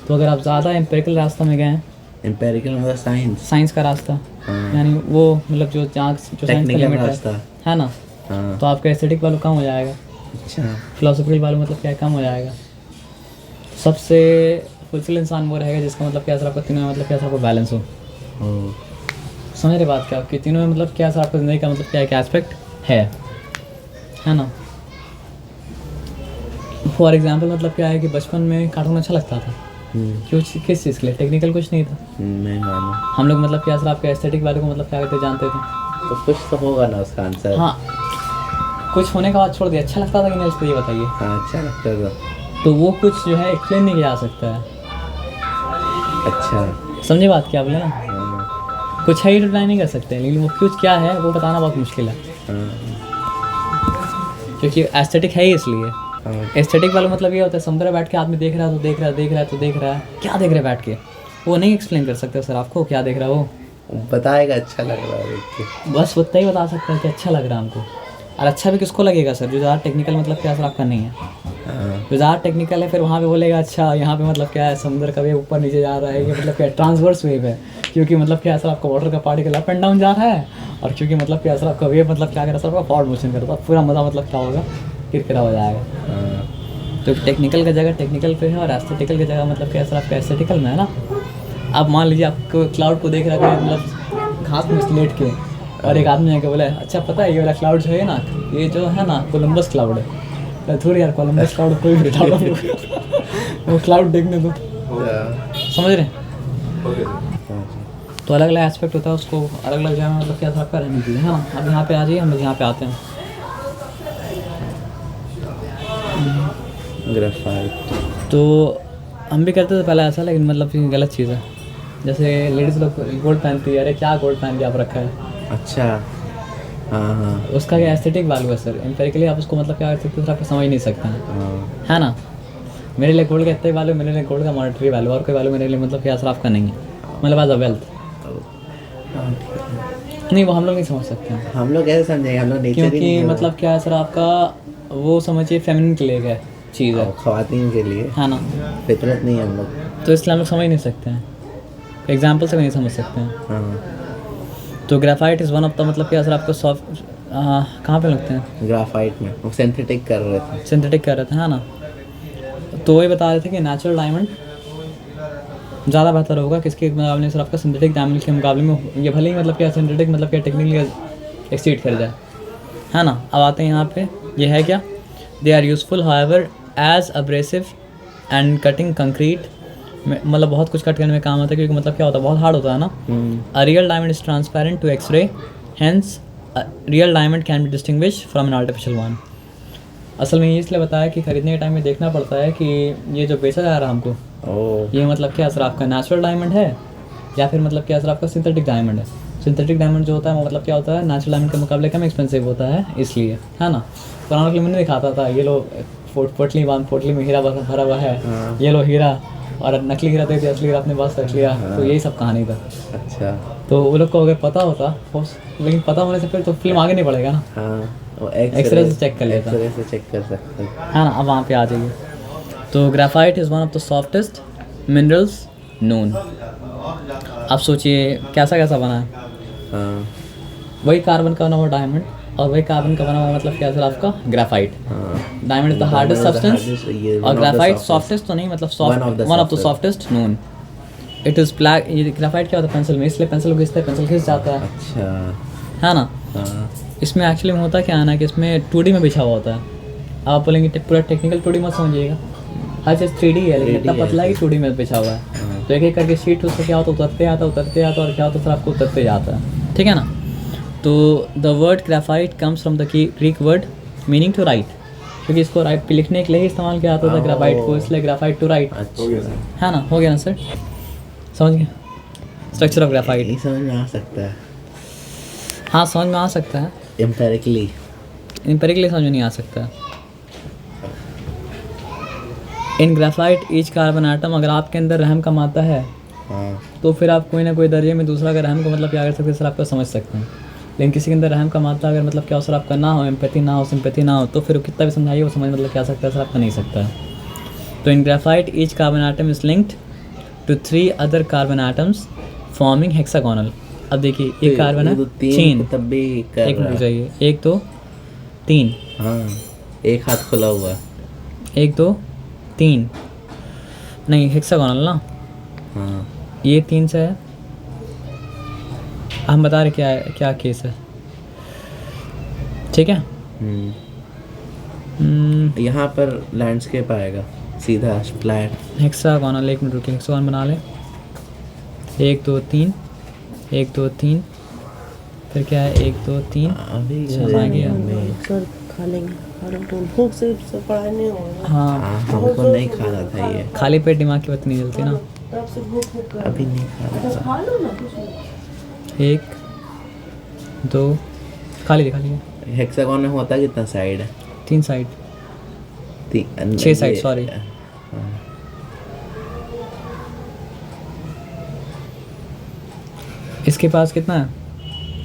तो अगर आप ज़्यादा एम्पेरिकल रास्ता में गए हैं, एम्पेरिकल मतलब साइंस, साइंस का रास्ता, हाँ। यानी वो मतलब जो साइंस का टेक्निकल लिमिट रास्ता, है ना, हाँ। तो आपका एस्थेटिक वालों कम हो जाएगा, अच्छा, फिलोसफिकल वालों मतलब क्या कम हो जाएगा। सबसे फुलफिल इंसान वो रहेगा जिसका मतलब क्या सर आपका तीनों में मतलब क्या सर आपको बैलेंस हो। ओ, समझ रहे बात क्या, कि तीनों में मतलब क्या सर आपका ज़िंदगी का मतलब क्या एक एस्पेक्ट है ना। फॉर एग्जांपल मतलब क्या है कि बचपन में कार्टून अच्छा लगता था, क्यों, किस चीज़ के लिए, टेक्निकल कुछ नहीं था, नहीं मालूम। हम लोग मतलब क्या सर आपके एस्थेटिक वाले को मतलब क्या कहते जानते थे। तो कुछ तो होगा ना उसका आंसर। हाँ, कुछ होने का बाद छोड़ दिया, अच्छा लगता था कि नहीं इसको ये बताइए। हाँ, अच्छा लगता था। तो वो कुछ जो है एक्सप्लेन नहीं किया जा सकता है। अच्छा, समझे बात क्या बोले ना, हाँ, कुछ है ही तो ट्राई नहीं कर सकते, लेकिन वो कुछ क्या है वो बताना बहुत मुश्किल है, हाँ, क्योंकि एस्थेटिक है ही इसलिए। हाँ, एस्थेटिक वाला मतलब ये होता है समुद्र में बैठ के आदमी देख रहा है तो देख रहा है, देख रहा है तो देख रहा है, क्या देख रहा है बैठ के, वो नहीं एक्सप्लेन कर सकते सर आपको क्या देख रहा है वो, बताएगा अच्छा लग रहा है देख के। बस उतना ही बता सकता है कि अच्छा लग रहा है हमको। और अच्छा भी किसको लगेगा सर, जो ज़्यादा टेक्निकल मतलब क्या सर आपका नहीं है, हाँ, जो ज़्यादा टेक्निकल है फिर वहाँ पे बोलेगा अच्छा यहाँ पे मतलब क्या है समुद्र का वेव ऊपर नीचे जा रहा है, ये मतलब क्या ट्रांसवर्स वेव है, क्योंकि मतलब क्या सर आपका वाटर का पार्टिकल अप एंड डाउन जा रहा है, और क्योंकि मतलब क्या सर आपका वेव मतलब क्या कर रहा है सर आपका फॉरवर्ड मोशन कर रहा है, पूरा मज़ा मतलब क्या होगा किरकिरा हो जाएगा। हाँ, तो टेक्निकल का जगह टेक्निकल पे है और एस्थेटिकल की जगह मतलब क्या सर आपका एस्थेटिकल में है ना। अब मान लीजिए आपको क्लाउड को देख रहा है मतलब घास में लेट के, और एक आदमी आके बोला अच्छा पता है ये वाला क्लाउड जो है ना, ये जो है ना कोलंबस क्लाउड है, तो थोड़ी यार कोलंबस क्लाउड कोई भी उठा लो वो क्लाउड देखने दो, हाँ, समझ रहे हैं। तो अलग अलग एस्पेक्ट होता है, उसको अलग अलग जगह मतलब क्या आपका रहने के लिए है ना। अब यहाँ पे आ जाइए, हम लोग यहाँ पे आते हैं। ग्रेफाइट। तो हम भी करते थे पहले ऐसा, लेकिन मतलब ये गलत चीज़ है, जैसे लेडीज़ लोग गोल्ड पहनती है, अरे क्या गोल्ड पहन के आप रखा है, अच्छा, हाँ, हाँ, उसका क्या एस्थेटिक वैल्यू है सर, एम्पेरिकली आप उसको मतलब क्या कर सकते हो, आप समझ नहीं सकते हैं, हाँ, है ना। मेरे लिए गोल्ड का इतना वैल्यू, मेरे लिए गोल्ड का मॉनेटरी वैल्यू, और कोई वैल्यू मेरे लिए मतलब क्या सर आपका नहीं है, मतलब एज अ वेल्थ नहीं, वो हम लोग नहीं समझ सकते हैं, हम लोग कैसे समझेंगे, हम लोग नेचर ही क्योंकि नहीं है। मतलब क्या है सर आपका वो समझिए फेमिनिन के लिए क्या चीज़ है, ख़वातीन के लिए है ना। फितरत नहीं है हम लोग। तो इसलिए हम लोग समझ नहीं सकते हैं, एग्जाम्पल से भी नहीं समझ सकते हैं। हाँ, तो graphite is one of the मतलब क्या सर आपका सॉफ्ट, कहाँ पे लगते हैं, ग्राफाइट में वो सिंथेटिक कर रहे थे। सिंथेटिक कर रहे थे, है ना। तो वही बता रहे थे कि नेचुरल डायमंड ज़्यादा बेहतर होगा किसके मुकाबले में सर आपका सिंथेटिक डायमंड के मुकाबले में, ये भले ही मतलब क्या सिंथेटिक मतलब क्या टेक्निकली एक्सीड कर जाए, है ना। अब आते हैं यहाँ पे, ये है क्या, they are useful however as abrasive and cutting concrete, मतलब बहुत कुछ कट करने में काम आता है, क्योंकि मतलब क्या होता है बहुत हार्ड होता है ना। A real diamond is transparent to X-ray, hence real diamond can be distinguish from an artificial one. असल में ये इसलिए बताया कि खरीदने के टाइम में देखना पड़ता है कि ये जो बेचा जा रहा है हमको, ओह, ये मतलब क्या सर आपका नेचुरल डायमंड है या फिर मतलब क्या सर आपका सिंथेटिक डायमंड है। सिंथेटिक डायमंड जो होता है वो मतलब क्या होता है नेचुरल डायमंड के मुकाबले कम एक्सपेंसिव होता है, इसलिए, है ना। पुराना फिल्म में दिखाता था ये लो पोटली में हीरा भरा हुआ है, ये लो हीरा, और नकली हीरा दे दिया, असली हीरा अपने पास रख लिया, तो यही सब कहानी था। अच्छा, तो वो लोग को अगर पता होता, लेकिन पता होने से फिर तो फिल्म आगे नहीं बढ़ेगा ना, हाँ, वो एक्सरे से चेक कर लेता, एक्सरे से चेक कर सकते हैं। है ना। अब वहाँ पे आ जाइए, तो graphite is one of the softest minerals known. आप सोचिए कैसा कैसा बना है, हाँ, वही कार्बन का बना हुआ डायमंड, और वही कार्बन का बना हुआ मतलब क्या सर आपका ग्रेफाइट। हाँ, diamond is the hardest substance ये और ग्रेफाइट सॉफ्टेस्ट तो नहीं, मतलब one of the softest known. It is black, ये ग्रेफाइट क्या होता है पेंसिल में, इसलिए पेंसिल घिसते हैं, पेंसिल घिस जाता है, अच्छा, है ना। हाँ, इसमें एक्चुअली में होता क्या है ना कि इसमें 2D में बिछा हुआ होता है। आप बोलेंगे पूरा टेक्निकल 2D मत समझिएगा, हर चीज़ 3D है, लेकिन 3D इतना पतला है कि 2D में बिछा हुआ है। हाँ, तो एक एक करके शीट उससे क्या होता है उतरते आता और क्या होता है सर आपको उतरते जाता है, ठीक है ना। तो the word graphite comes from the Greek word meaning to write, क्योंकि इसको राइट पे लिखने के लिए ही इस्तेमाल किया जाता था ग्रेफाइट को, इसलिए ग्रेफाइट टू राइट, अच्छा, है ना। हो गया ना सर, समझ गए स्ट्रक्चर ऑफ ग्रेफाइट। ये समझ में आ सकता है हाँ समझ में आ सकता है, एम्पेरिकली। एम्पेरिकली समझ में नहीं आ सकता। इन ग्रेफाइट ईच कार्बन आइटम, अगर आपके अंदर रहम कम आता है हाँ, तो फिर आप कोई ना कोई दर्जे में दूसरा अगर रहम को मतलब क्या कर सकते हैं सर आपका समझ सकते हैं। लेकिन किसी के अंदर रहम कम आता है अगर मतलब क्या हो सर आपका ना हो, एम्पैथी ना हो, सिंपैथी ना हो, तो फिर वो कितना भी समझाइए वो समझ मतलब क्या सकता है सर आपका नहीं सकता है। तो in graphite each carbon atom is linked to 3 other carbon atoms forming hexagonal. अब देखिए एक कार्बन है, चेन, तब भी कर एक रहा मिनट है। चाहिए, 1 2 3, हाँ, एक हाथ खुला हुआ है। 1 2 3 नहीं हेक्सागोनल ना, हाँ, ये 3 से है। हम बता रहे क्या है, क्या केस है, ठीक है। यहाँ पर लैंडस्केप आएगा सीधा फ्लैट। हेक्सागोनल, एक मिनट रुकिए, हेक्सागोनल बना ले, 1 2 3 1 2 3, फिर क्या है 1 2 3, अभी आ गया। सर खा लेंगे, भूख से पढ़ाई नहीं होगा। हाँ हाँ, हमको नहीं खाना था ये। खाली पेट दिमाग की बात नहीं चलती ना, तब से भूख भूख कर अभी नहीं खा तो रहा। खा लो ना कुछ नहीं। 1 2 खा लीजिए हेक्सागोन में होता कितना साइड है? 3 साइड 6 साइड सॉरी। इसके पास कितना है?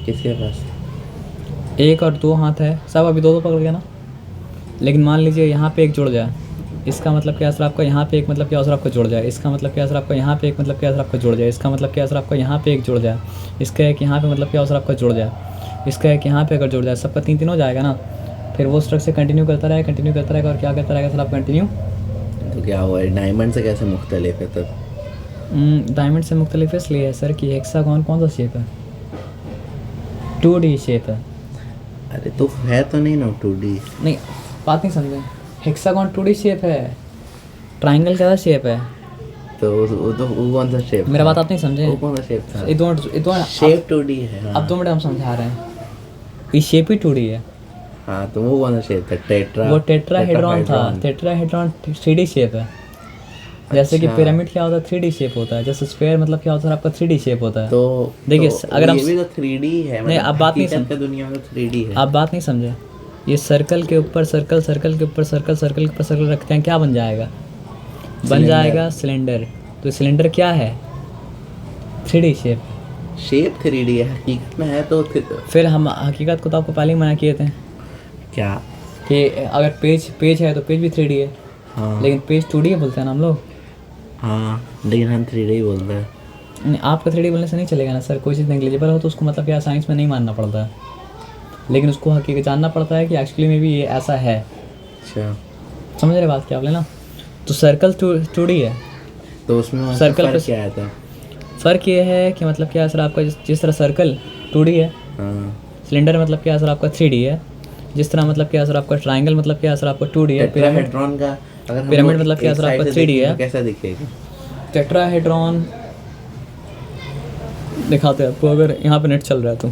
किसके पास? 1 और 2 हाथ है सब, अभी 2 पकड़ गया ना। लेकिन मान लीजिए यहाँ पे एक जुड़ जाए, इसका मतलब क्या असर आपका यहाँ पे एक मतलब क्या असर आपका जुड़ जाए, इसका मतलब क्या असर आपका यहाँ पे एक मतलब क्या असर आपका जुड़ जाए, इसका मतलब क्या असर आपका यहाँ पे एक जुड़ जाए, इसका एक यहाँ पे मतलब क्या असर आपका जुड़ जाए, इसका एक यहाँ पे अगर जुड़ जाए, सबका 3 हो जाएगा ना। फिर वो स्ट्रक्चर कंटिन्यू करता रहेगा और क्या करता रहेगा सर आप कंटिन्यू। तो क्या हुआ, डायमंड से कैसे मुख्तलिफ है तब? डायमंड से मुख्तलिफ इसलिए है सर कि हेक्सागोन कौन सा शेप है? 2D शेप है। अरे तो है तो नहीं ना 2D? नहीं बात नहीं समझे, हेक्सागोन 2D शेप है, ट्राइंगल का शेप है। तो वो कौन सा शेप? मेरा बात आप नहीं समझे। वो कौन सा शेप था? ये दोनों शेप 2D है। हाँ। अब 2 मिनट हम समझा रहे हैं, ये शेप ही 2D है। हाँ तो वो कौन सा शेप था? टेट्रा? वो टेट्राहेड्रॉन था। टेट्राहेड्रॉन 3D शेप है। जैसे कि अच्छा। पिरामिड क्या होता है 3D शेप होता है, जैसे स्क्वायर मतलब क्या होता है आपका 3D शेप होता है। तो देखिए, तो अगर हम ये भी तो 3D है। नहीं, आप बात नहीं हकीकत का दुनिया में 3D है। आप बात नहीं समझे। ये सर्कल के ऊपर सर्कल, सर्कल के ऊपर सर्कल, सर्कल के ऊपर सर्कल रखते हैं, क्या बन जाएगा? बन सिलेंडर। जाएगा सिलेंडर। तो सिलेंडर क्या है? 3D shape. शेप 3D है, हकीकत में है तो फिर हम हकीकत को तो आपको पहले ही मना किए थे क्या? कि अगर पेज है तो पेज भी 3D है। हाँ लेकिन पेज 2D है बोलते हैं ना हम लोग। हाँ, लेकिन हम 3D ही बोलते हैं। नहीं, आपका 3D बोलने से नहीं चलेगा ना सर। कोई चीज़ नेग्लिजिबल हो तो उसको मतलब क्या साइंस में नहीं मानना पड़ता है, लेकिन उसको हकीकत जानना पड़ता है कि एक्चुअली में भी ये ऐसा है। अच्छा, समझ रहे बात क्या आप लेना। तो सर्कल 2D है। तो उसमें मतलब सर्कल फर्क पे- क्या था? फ़र्क ये है कि मतलब क्या सर आपका जिस तरह सर्कल 2D है, हाँ, सिलेंडर मतलब क्या सर आपका 3D है। जिस तरह मतलब क्या सर आपका ट्राइंगल मतलब क्या सर आपका 2D है। पिरामिड टेट्राहेड्रॉन का अगर हम पिरामिड लोग मतलब क्या एक सर साइड आपका से 3D देखेंगे है। तो कैसा दिखेगा? टेट्राहेड्रॉन दिखाते हैं आपको, अगर यहाँ पे नेट चल रहा है तो।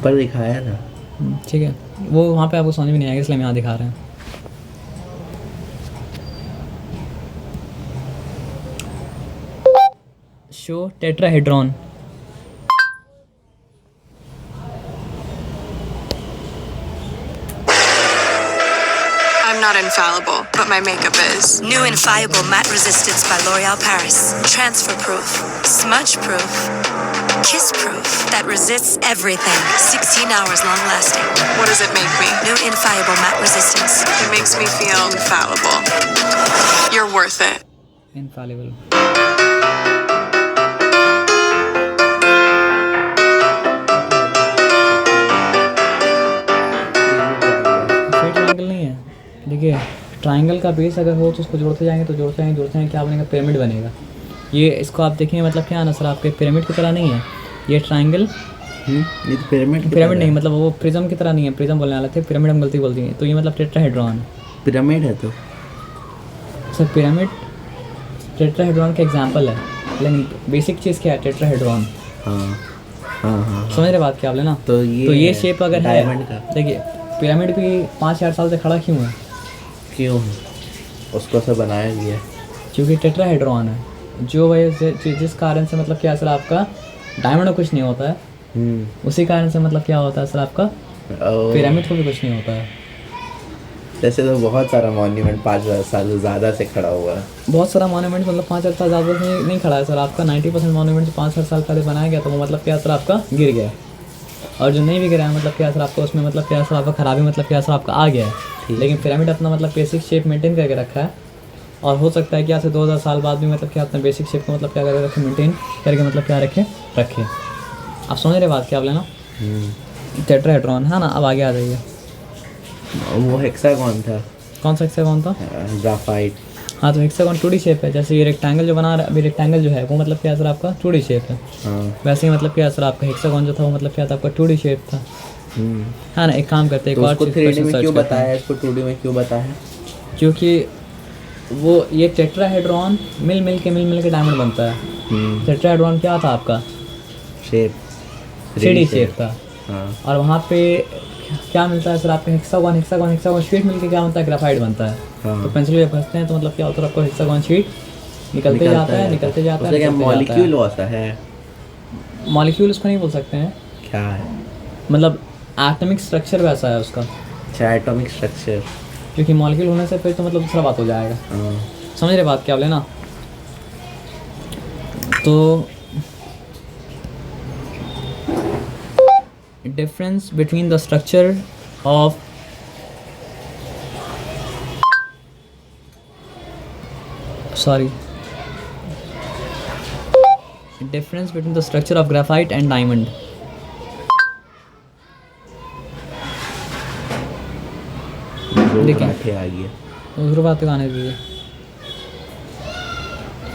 पर दिखाया था। ठीक है, वो वहाँ पे आपको समझ में नहीं आएगा, इसलिए हम यहाँ दिखा रहे हैं। Show tetrahedron. I'm not infallible, but my makeup is. New Infiable Matte Resistance by L'Oreal Paris. Transfer proof, smudge proof, kiss proof that resists everything. 16 hours long lasting. What does it make me? New Infiable Matte Resistance. It makes me feel infallible. You're worth it. Infallible. Triangle नहीं है। देखिए, triangle का base अगर हो तो उसको जोड़ते जाएंगे क्या बनेगा? पिरामिड बनेगा। ये इसको आप देखेंगे मतलब क्या ना सर आपके पिरामिड की तरह नहीं है ये ट्रायंगल। ये तो पिरामिड पिरामिड नहीं, मतलब वो प्रिज्म की तरह नहीं है। प्रिज्म बोलने वाले थे, पिरामिड हम गलती बोल दिए। तो ये मतलब टेट्राहेड्रॉन। पिरामिड है तो सर पिरामिड टेट्राहेड्रॉन का एग्जाम्पल है, लेकिन बेसिक चीज़ क्या है? टेट्राहेड्रॉन। हाँ हाँ हाँ। समझ रहे बात क्या आप लेना। तो ये शेप अगर है, डायमंड का देखिए पिरामिड भी 5,000 साल से खड़ा क्यों है? क्यों उसको से बनाया गया? क्योंकि टेट्राहेड्रॉन है। जो वजह से जिस कारण से मतलब क्या सर आपका डायमंड को कुछ नहीं होता है, उसी कारण से मतलब क्या होता है सर आपका पिरामिड को भी कुछ नहीं होता है। जैसे तो बहुत सारा मॉन्यूमेंट 5,000 साल से ज़्यादा से खड़ा हुआ है। बहुत सारा मॉन्यूमेंट मतलब 5,000 साल ज़्यादा से नहीं खड़ा है सर आपका। 90% मॉन्यूमेंट 5,000 साल पहले बनाया गया, तो वो मतलब क्या सर आपका गिर गया। और जो नहीं भी गिरा है मतलब क्या सर आपका उसमें मतलब क्या सर आपका खराबी मतलब क्या सर आपका आ गया है। लेकिन पिरामिड अपना मतलब बेसिक शेप मेंटेन करके रखा है, और हो सकता है कि आज से 2000 साल बाद भी मतलब क्या अपना बेसिक शेप को मतलब क्या करके रखे, मेंटेन करके मतलब क्या रखे। आप समझ रहे बात क्या आप लेना। टेट्राहेड्रॉन है ना। अब आगे आ जाइए। वो हेक्सागोन था। कौन सा हेक्सागोन था? ग्राफाइट। हाँ, तो हेक्सागोन 2D शेप है। जैसे ये रेक्टेंगल जो बना रहा है अभी, रेक्टेंगल जो है वो मतलब क्या सर आपका 2D शेप है। हाँ। वैसे ही मतलब क्या सर आपका हेक्सागोन जो था वो मतलब क्या था आपका 2D शेप था। हाँ ना, एक काम करते हैं, तो एक और उसको चीज़ 3D क्वेश्चन में सर्च क्यों करते हैं। बताया, इसको 2D में क्यों बताया? क्योंकि वो ये टेट्राहेड्रॉन मिल के डायमंड बनता है। टेट्राहेड्रॉन क्या था आपका? शेप 3D शेप था। हाँ। और वहाँ पे क्या मिलता है सर आपको? हेक्सागोन शीट मिलके क्या बनता है? ग्राफाइट बनता है। हाँ। तो पेंसिल जब फंसते हैं तो मतलब क्या होता है आपको? हेक्सागोन शीट निकलते जाता है, निकलते जाता है, उसका क्या निकलते जाता है। मॉलिक्यूल होता है? मॉलिक्यूल उसको नहीं बोल सकते हैं, क्या है? मतलब एटॉमिक स्ट्रक्चर वैसा है उसका, अच्छा, एटॉमिक स्ट्रक्चर। क्योंकि मॉलिक्यूल होने से फिर तो मतलब दूसरा बात हो जाएगा। समझ रहे बात क्या बोले ना? तो difference between the structure of difference between the structure of graphite and diamond. देखिए। आ गया। दूसरी बात तो आने दीजिए,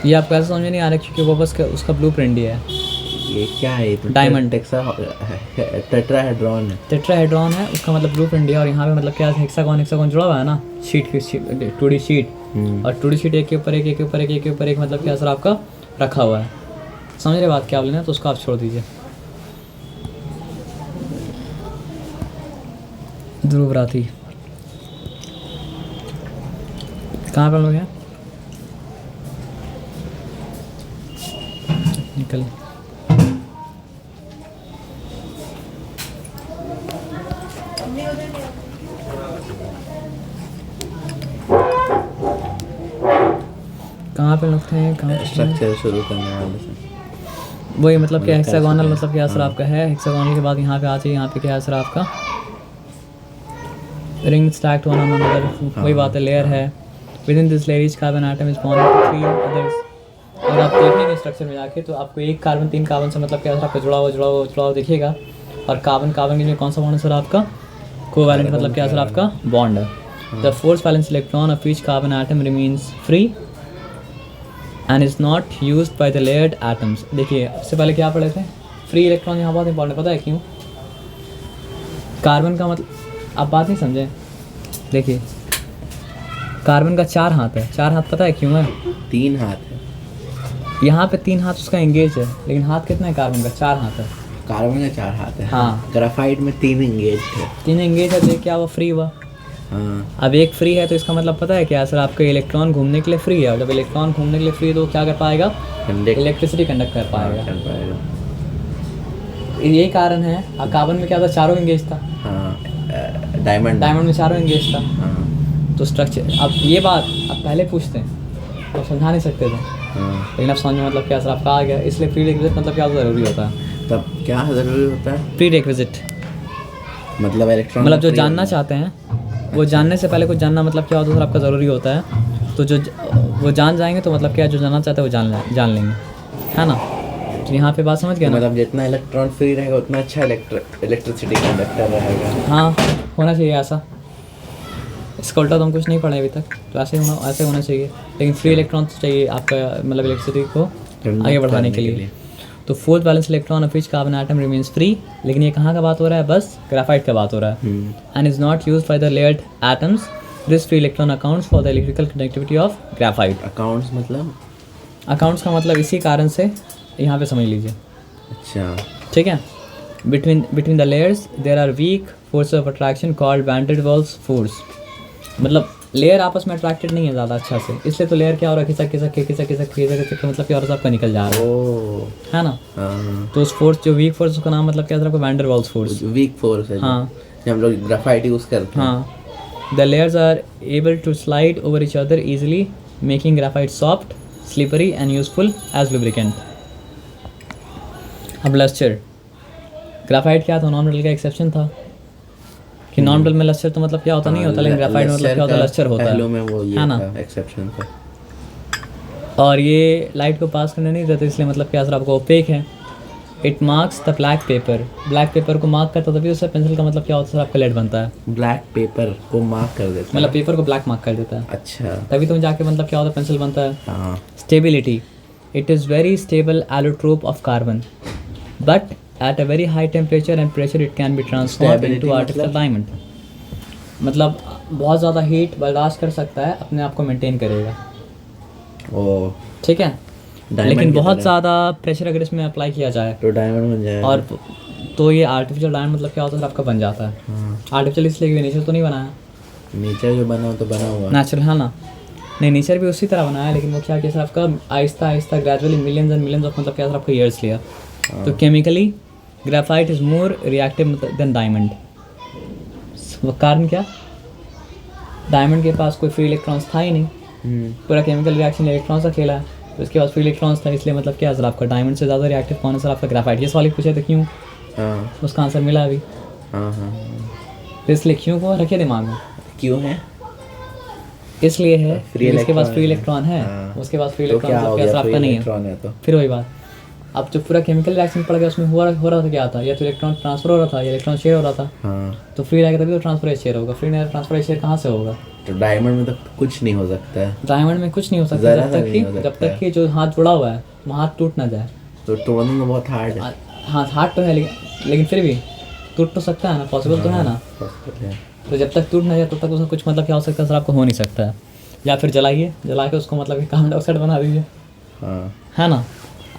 ये आपको ऐसा समझ में नहीं आ रहा क्योंकि वो बस उसका ब्लूप्रिंट ही है। ये क्या है? डायमंड। टेट्राहेड्रॉन है। टेट्राहेड्रॉन है, उसका मतलब ब्लूप्रिंट है। और यहाँ पे मतलब क्या है, हेक्सागोन जुड़ा हुआ है ना, शीट की 2D शीट, और 2D शीट एक के ऊपर एक, एक के ऊपर एक, एक के ऊपर एक, मतलब क्या सर आपका रखा हुआ है। समझ रहे बात क्या बोले ना? तो उसको आप छोड़ दीजिए। ध्रुव राठी कहाँ पर लोग हैं? निकल। कहाँ पे लोग थे? कहाँ पे? स्ट्रक्चर शुरू करने वाले से वही मतलब क्या हेक्सागोनल, मतलब क्या असर आपका है। हेक्सागोनल के बाद यहाँ पे आ जाइए, यहाँ पे क्या असर आपका ring stacked one on another, वही बात है, लेयर है। With in this layer each carbon atom is bond with 3 others. और आप देखेंगे स्ट्रक्चर में जाके तो आपको एक कार्बन 3 कार्बन से मतलब क्या असर आपका जुड़ा हुआ दिखेगा। और कार्बन के लिए कौन सा बॉन्ड है सर आपका? कोवैलेंट, मतलब क्या सर आपका बॉन्ड है। The fourth valence electron of each carbon atom remains free and is not used by the layered atoms. देखिए इससे पहले क्या पढ़े थे? फ्री इलेक्ट्रॉन यहाँ बहुत इंपॉर्टेंट, पता है क्यों? कार्बन का मतलब आप बात नहीं समझे। देखिए कार्बन का 4 हाथ है, 4 हाथ पता है क्यों है? 3 हाथ है। यहाँ पे 3 हाथ उसका एंगेज है, लेकिन हाथ कितना है कार्बन का? 4 हाथ है। कार्बन का 4 हाथ है। हाँ। ग्राफाइट में 3 एंगेज है। 3 एंगेज है, तो क्या हुआ? फ्री हुआ। हाँ। अब एक फ्री है तो इसका मतलब पता है क्या सर? आपका इलेक्ट्रॉन घूमने के लिए फ्री है, और जब इलेक्ट्रॉन घूमने के लिए फ्री है तो क्या कर पाएगा? इलेक्ट्रिसिटी कंडक्ट कर पाएगा। यही कारण है। कार्बन में क्या था? 4 एंगेज था। हाँ। डायमंड में 4 एंगेज था। हाँ। तो स्ट्रक्चर, अब ये बात आप पहले पूछते हैं तो समझा नहीं सकते थे, हाँ। लेकिन अब समझ में मतलब क्या सर आपका आ गया। इसलिए प्री रिक्विजिट मतलब क्या ज़रूरी होता है? तब क्या ज़रूरी होता है? प्री रिक्विजिट मतलब इलेक्ट्रॉन, मतलब जो जानना चाहते हैं वो जानने से पहले कुछ जानना मतलब क्या होता है सर आपका ज़रूरी होता है। तो जो वो जान जाएंगे तो मतलब क्या, जो जानना चाहते हैं वो जान लेंगे, है ना? तो यहाँ पे बात समझ गए ना? मतलब जितना इलेक्ट्रॉन फ्री रहेगा उतना अच्छा इलेक्ट्रिसिटी कंडक्टर रहेगा। हाँ, होना चाहिए ऐसा। इसका उल्टा तो हम कुछ नहीं पढ़े अभी तक, तो ऐसे होना चाहिए। लेकिन फ्री इलेक्ट्रॉन तो चाहिए आपका, मतलब इलेक्ट्रिसिटी को आगे बढ़ाने के लिए। तो fourth balance electron of each carbon atom remains free. लेकिन ये कहाँ का बात हो रहा है? बस ग्राफाइट का बात हो रहा है। And is not used by the layered atoms. This free electron accounts for the electrical conductivity of graphite. Accounts का मतलब इसी कारण से यहाँ पे समझ लीजिए। अच्छा, ठीक है। Between the layers there are weak force of attraction called van der Waals force. मतलब लेयर आपस में अट्रैक्टेड नहीं है ज़्यादा अच्छा से, इसलिए तो लेयर क्या हो रहा है? खिसक मतलब क्या हो रहा है? आपका निकल जा रहा है, है ना? तो उस फोर्स, जो वीक फोर्स, उसका नाम मतलब क्या है? आपका van der Waals force. Weak force है। हाँ, जब हम लोग ग्राफाइट यूज़ करते हैं। हाँ। The layers are able to slide over each other easily, making graphite soft, slippery and useful as lubricant. अब लस्टर, ग्राफाइट क्या था? नॉन मेटल का एक्सेप्शन था कि नॉन मेटल में लस्टर तो मतलब क्या होता नहीं होता, लेकिन ग्राफाइट में मतलब क्या होता है? लस्टर होता है ना? एक्सेप्शन था। और ये लाइट को पास करने नहीं देते, इसलिए मतलब क्या सर आपको ओपेक है। It marks the black pepper को मार्क करता, तभी उससे पेंसिल का मतलब क्या होता है सर? आपका लेड बनता है। ब्लैक पेपर को मार्क कर देता है, मतलब पेपर को ब्लैक मार्क कर देता है। अच्छा, तभी तो जाके मतलब क्या होता है? पेंसिल बनता है। हाँ। Stability, it is very stable allotrope of carbon, but at a very high temperature and pressure it can be transformed into artificial diamond। मतलब बहुत ज़्यादा हीट बर्दाश्त कर सकता है, अपने आप को मेंटेन करेगा। ओ, ठीक है। लेकिन बहुत ज़्यादा प्रेशर अगर इसमें अप्लाई किया जाए तो डायमंड बन जाएगा। और तो ये आर्टिफिशियल डायमंड मतलब क्या होता है? आपका बन जाता है। आर्टिफिशियल इसलिए कि नेचर तो नहीं बनाया, नेचर जो बना तो बना हुआ नेचुरल है ना? नहीं, नेचर भी उसी तरह बनाया है, लेकिन वो क्या किया सर आपका Aahista Aahista gradually millions and millions of मतलब क्या सर आपका ईयर्स लिया। तो chemically graphite is more reactive than diamond. वो कारण क्या, डायमंड के पास कोई फ्री इलेक्ट्रॉन्स था ही नहीं, पूरा केमिकल रिएक्शन इलेक्ट्रॉन्स का खेला है, तो इसके पास फ्री इलेक्ट्रॉन्स था, इसलिए मतलब क्या सर आपका डायमंड से ज़्यादा रिएक्टिव कौन है सर आपका ग्रेफाइट। ये सवाल पूछे थे क्यों, हाँ उसका आंसर मिला अभी। हाँ हाँ। तो इसलिए क्यों को रखे दिमाग में, क्यों है? इसलिए है फ्री क्योंकि उसके पास फ्री इलेक्ट्रॉन इलेक्ट्रॉन है, हाँ। उसके पास फ्री तो क्या इलेक्ट्रॉन हो क्या गया, सर फ्री आपका नहीं है। इलेक्ट्रॉन है तो फिर वही बात, अब जो पूरा केमिकल रिएक्शन पड़ गया उसमें हो रहा था क्या था, या तो इलेक्ट्रॉन ट्रांसफर हो रहा था या इलेक्ट्रॉन शेयर हो रहा था। हाँ। तो फ्री रहेगा तभी तो ट्रांसफर शेयर होगा, फ्री नहीं ट्रांसफर शेयर कहाँ से होगा। तो डायमंड में तो कुछ नहीं हो सकता है, डायमंड में कुछ नहीं हो सकता जरा जब सा तक भी कि नहीं हो सकता है। जो हाथ जुड़ा हुआ है वो हाथ टूट ना जाए। तो तोड़ना तो बहुत हार्ड है। हाँ हाथ तो है लेकिन फिर भी टूट तो सकता है ना, पॉसिबल तो है ना। तो जब तक टूट ना जाए तब तक उसमें कुछ मतलब क्या हो सकता है सर आपको हो नहीं सकता है। या फिर जला के उसको मतलब कि कार्बन डाइऑक्साइड बना दीजिए, हाँ है ना।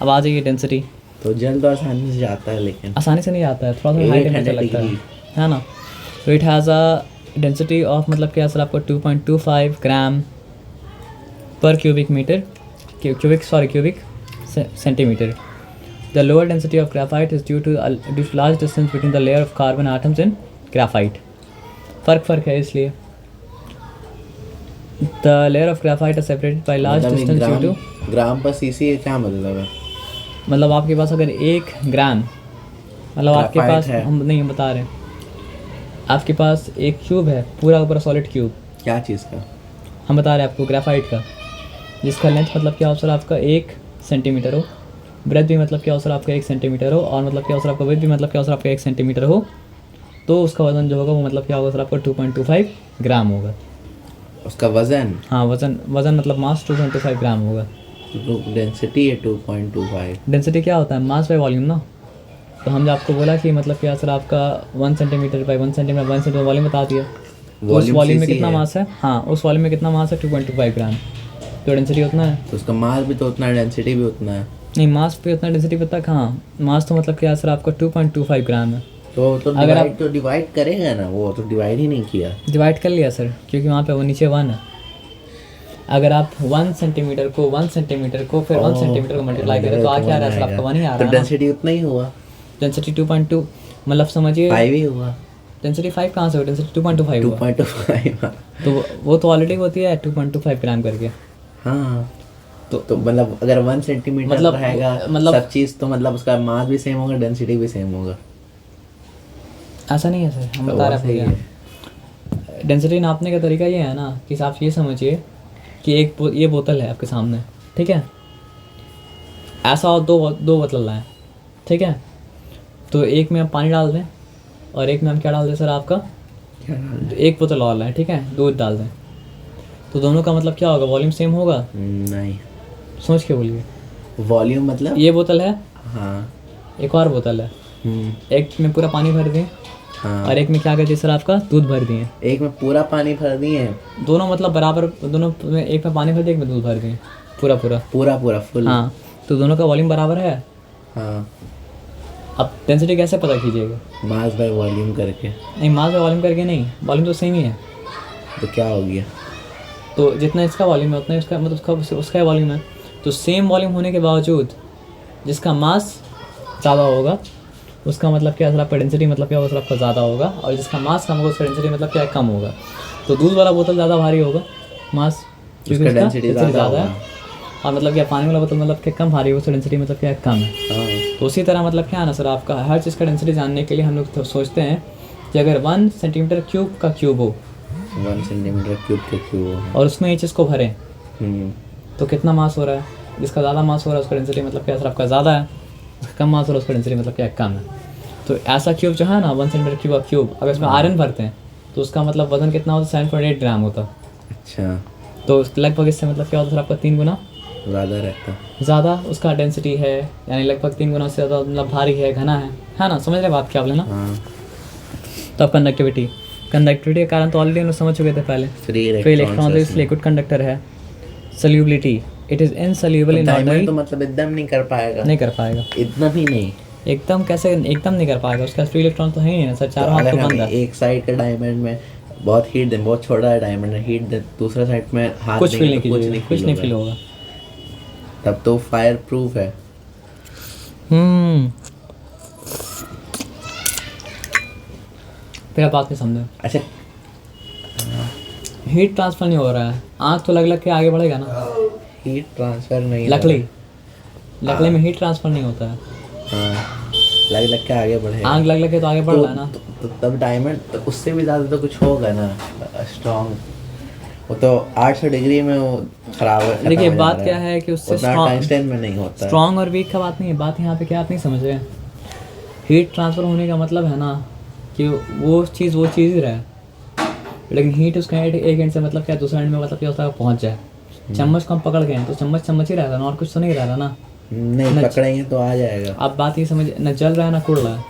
अब आ जाइए डेंसिटी, तो जल तो आसानी से जाता है, लेकिन आसानी से नहीं आता है, थोड़ा सा हाई टेम्परेचर लगता है ना। तो it has a density of मतलब क्या सर आपको 2.25 gram per cubic metre, cubic centimetre. The lower density of graphite is due to large distance between the layer of carbon atoms in graphite. फ़र्क है इसलिए। The layer of graphite is separated by large distance due to. Gram per CC क्या मतलब है? मतलब आपके पास अगर 1 ग्राम, मतलब आपके ग्राफाइट पास है। हम नहीं बता रहे, आपके पास एक क्यूब है पूरा सॉलिड क्यूब, क्या चीज़ का? हम बता रहे हैं आपको ग्राफाइट का, जिसका लेंथ मतलब क्या हो सर आपका 1 सेंटीमीटर हो, ब्रेथ भी मतलब क्या हो सर आपका 1 सेंटीमीटर हो, और मतलब क्या हो सर आपका विड्थ भी मतलब क्या हो सर आपका 1 सेंटीमीटर हो, तो उसका वजन जो होगा वो मतलब क्या होगा सर आपका 2.25 ग्राम होगा। उसका वजन? हाँ वजन मतलब मास 2.25 ग्राम होगा। डेंसिटी है 2.25। डेंसिटी क्या होता है, मास बाय वॉल्यूम ना। तो हमने आपको बोला कि मतलब क्या सर आपका 1 सेंटीमीटर बाई 1 सेंटीमीटर वॉल्यूम बता दिया। तो उस वॉल्यूम में कितना मास है, हाँ उस वॉल्यूम में कितना मास है 2.25 ग्राम, तो डेंसिटी उतना है। तो उसका मास भी तो उतना है, डेंसिटी भी उतना है। नहीं मास पे उतना, डेंसिटी पे तक, हाँ मास तो मतलब क्या सर आपका 2.25 ग्राम है। तो अगर आप डिवाइड करेगा ना, वो तो डिवाइड ही नहीं किया। डिवाइड कर लिया सर, क्योंकि वहाँ पे वो नीचे 1 है। अगर आप 1 सेंटीमीटर को फिर 1 सेंटीमीटर को मल्टीप्लाई करें तो आ क्या आ रहा है सर आपका 1 ही आ तो रहा है। डेंसिटी उतना ही हुआ, डेंसिटी 2.2 मतलब समझिए 5 ही हुआ। डेंसिटी 5 कहाँ से हुआ, डेंसिटी 2.25 हुआ। 2.25 तो वो तो ऑलरेडी होती है 2.25 ग्राम करके। हाँ। तो मतलब अगर 1 सेंटीमीटर मतलब- रहेगा मतलब- सब चीज़, तो मतलब उसका मास भी सेम होगा, डेंसिटी भी सेम होगा। ऐसा नहीं है सर, हम तो बता रहे वैसे ही हैं। डेंसिटी नापने का तरीका ये है ना कि आप ये समझिए कि ये बोतल है आपके सामने, ठीक है, ऐसा और दो बोतल लाएं, ठीक है। तो एक में हम पानी डाल दें और एक में हम क्या डाल दें सर आपका, तो एक बोतल और लाएं, ठीक है, दूध डाल दें, तो दोनों का मतलब क्या होगा, वॉल्यूम सेम होगा। नहीं, सोच के बोलिए। वॉल्यूम मतलब ये बोतल है, हाँ। एक और बोतल है, एक में पूरा पानी भर दें हाँ। और एक में क्या कर दिए सर आपका दूध भर दिए। एक में पूरा पानी भर दिए, दोनों मतलब बराबर, दोनों में एक में पानी भर दिए, एक में दूध भर दिए, पूरा पूरा फुल। हाँ, तो दोनों का वॉल्यूम बराबर है। हाँ। अब डेंसिटी कैसे पता कीजिएगा, मास बाय वॉल्यूम करके। नहीं मास बाय वॉल्यूम करके नहीं, वॉल्यूम तो सेम ही है। तो क्या हो गया? तो जितना इसका वॉल्यूम है उतना इसका मतलब उसका वॉल्यूम है। तो सेम वॉल्यूम होने के बावजूद जिसका मास ज़्यादा होगा उसका मतलब क्या सर आपका डेंसिटी मतलब क्या होगा सर आपका ज़्यादा होगा, और जिसका मास कम होगा उसका डेंसिटी मतलब क्या है, कम होगा। तो दूध वाला बोतल ज़्यादा भारी होगा मास, क्योंकि उसका डेंसिटी ज़्यादा है, और मतलब क्या पानी वाला बोतल मतलब क्या कम भारी होगा, उसका डेंसिटी मतलब क्या है, कम है। हाँ। तो उसी तरह मतलब क्या है ना सर आपका हर चीज़ का डेंसिटी जानने के लिए हम लोग तो सोचते हैं कि अगर 1 सेंटीमीटर क्यूब का क्यूब हो 1 सेंटीमीटर क्यूब के क्यूब और उसमें ये चीज़ को भरें तो कितना मास हो रहा है, जिसका ज़्यादा मास हो रहा है उसका डेंसिटी मतलब क्या सर आपका ज़्यादा है, जिसका कम मास हो रहा है उसका डेंसिटी मतलब क्या कम है। तो ऐसा क्यूब जो है ना 1 सेंटीमीटर क्यूब का क्यूब, अगर इसमें आयरन भरते हैं तो उसका मतलब वजन कितना होता है, 7.8 ग्राम होता। अच्छा। तो लगभग इससे मतलब क्या होता है सर आपका 3 गुना ज़्यादा रहता, ज़्यादा उसका डेंसिटी है, यानी लगभग 3 गुना से ज़्यादा मतलब भारी है, घना है ना। समझ रहे बात क्या बोले ना। हाँ। तो अब कंडक्टिविटी के कारण तो ऑलरेडी हम लोग समझ चुके थे पहले, फ्री इलेक्ट्रॉन इस लिक्विड कंडक्टर है। Solubility, it is insoluble in ordinary, तो मतलब एकदम नहीं कर पाएगा, नहीं कर पाएगा, इतना भी नहीं, एकदम कैसे एकदम नहीं कर पाएगा, उसका फ्री इलेक्ट्रॉन तो है ही नहीं ना सर, चारों हाथ तो अगर बंद हम है। एक साइड के डायमंड में बहुत हीट दे, बहुत छोटा है डायमंड, हीट दे दूसरा साइड में हाथ कुछ देंगे फील नहीं तो कीजिएगा, कुछ नहीं फील होगा। तब तो फायर प्रूफ है। फिर आप बात नहीं समझे, अच्छा हीट ट्रांसफर नहीं हो रहा है, आँख तो लग लग के आगे बढ़ेगा ना। हीट ट्रांसफर नहीं लकड़ी में हीट ट्रांसफर नहीं होता है, हाँ लग लग के आगे बढ़ेगा। आँख लग लग के तो आगे बढ़ रहा है ना। तो तब डायमंड तो उससे भी ज़्यादा तो कुछ होगा ना स्ट्रॉन्ग, वो तो 800 डिग्री में वो खत्म देखिए हो बात जा क्या रहा है कि उससे उतना टंगस्टन में नहीं होता है। स्ट्रॉन्ग और वीक का बात नहीं है, बात यहाँ पे क्या आप नहीं समझ रहे हैं। हीट ट्रांसफ़र होने का मतलब है ना कि वो चीज़ ही रहे, लेकिन हीट उसका एक एंड से मतलब क्या दूसरे एंड में मतलब क्या होता है पहुँच जाए। चम्मच को हम पकड़ गए हैं तो चम्मच ही रहता है ना, और कुछ तो नहीं रह रहा ना। नहीं पकड़ेंगे तो आ जाएगा। आप बात ये समझ, न जल रहा है ना कुड़ रहा है।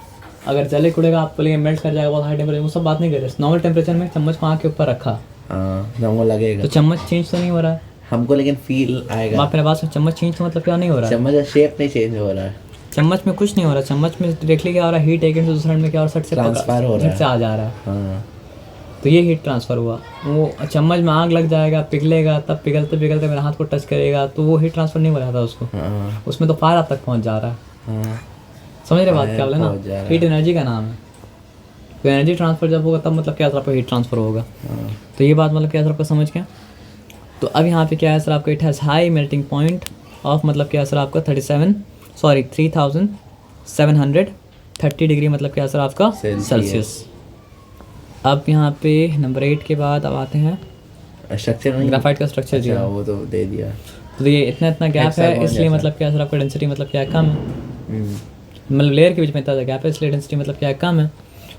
अगर जले कुड़ेगा आप बोलेंगे मेल्ट कर जाएगा बहुत हाई टेम्परेचर, वो सब बात नहीं कर रहे। नॉर्मल टेम्परेचर में चम्मच को आँख के ऊपर रखा हाँ वो लगेगा तो चम्मच चेंज तो नहीं हो रहा है हमको, लेकिन फील आएगा। आप मेरे बात से चम्मच चेंज तो मतलब क्या नहीं हो रहा है। चम्मच का शेप नहीं चेंज हो रहा है, चम्मच में कुछ नहीं हो रहा, चम्मच में डायरेक्टली क्या हो रहा है, हीट एक एंड से दूसरे एंड में क्या और सट से ट्रांसफर हो रहा झट से आ जा रहा है। हाँ तो ये हीट ट्रांसफ़र हुआ। वो चम्मच में आग लग जाएगा, पिघलेगा, तब पिघलते पिघलते मेरे हाथ को टच करेगा तो वो हीट ट्रांसफ़र नहीं हो रहा था उसको, हाँ उसमें तो फायर आप तक पहुंच जा रहा है। हाँ समझ रहे बात क्या पहुंच बोले जा रहा ना, है। हीट एनर्जी का नाम है। तो एनर्जी ट्रांसफ़र जब होगा तब मतलब क्या सर आपको हीट ट्रांसफ़र होगा। हाँ। तो ये बात मतलब क्या सर आपको समझ गया। तो अब यहाँ पे क्या है सर आपको, it has high melting point of मतलब क्या सर आपका 3730 डिग्री मतलब क्या सर आपका सेल्सियस। अब यहाँ पे नंबर 8 के बाद अब आते हैं स्ट्रक्चर नहीं, ग्राफाइट का स्ट्रक्चर जी। अच्छा, वो तो दे दिया। तो ये इतना गैप है Hexagon इसलिए जैसा। मतलब क्या सर आपका डेंसिटी मतलब क्या है कम है, मतलब लेयर के बीच में इतना गैप है इसलिए डेंसिटी मतलब क्या है कम है।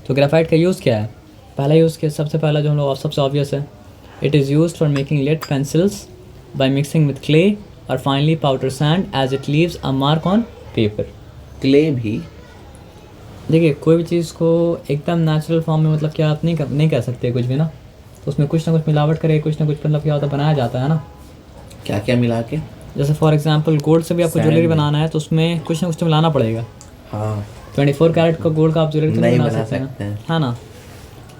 तो ग्राफाइट का यूज़ क्या है, पहला यूज़ किया सबसे पहला जो हम लोग सबसे ऑब्वियस है, it is used for making lead pencils by mixing with clay और finally powder sand as it leaves a mark on paper. Clay भी देखिए कोई भी चीज़ को एकदम नेचुरल फॉर्म में मतलब क्या आप नहीं कर सकते कुछ भी ना, तो उसमें कुछ ना कुछ मिलावट करके कुछ ना कुछ मतलब क्या होता है बनाया जाता है ना। क्या क्या मिला के, जैसे फॉर एग्जांपल गोल्ड से भी आपको ज्वेलरी बनाना है तो उसमें कुछ ना कुछ तो मिलाना पड़ेगा। हाँ 24 कैरेट का गोल्ड का आप ज्वेलरी तो नहीं बना सकते सकते हैं, हैं। है ना।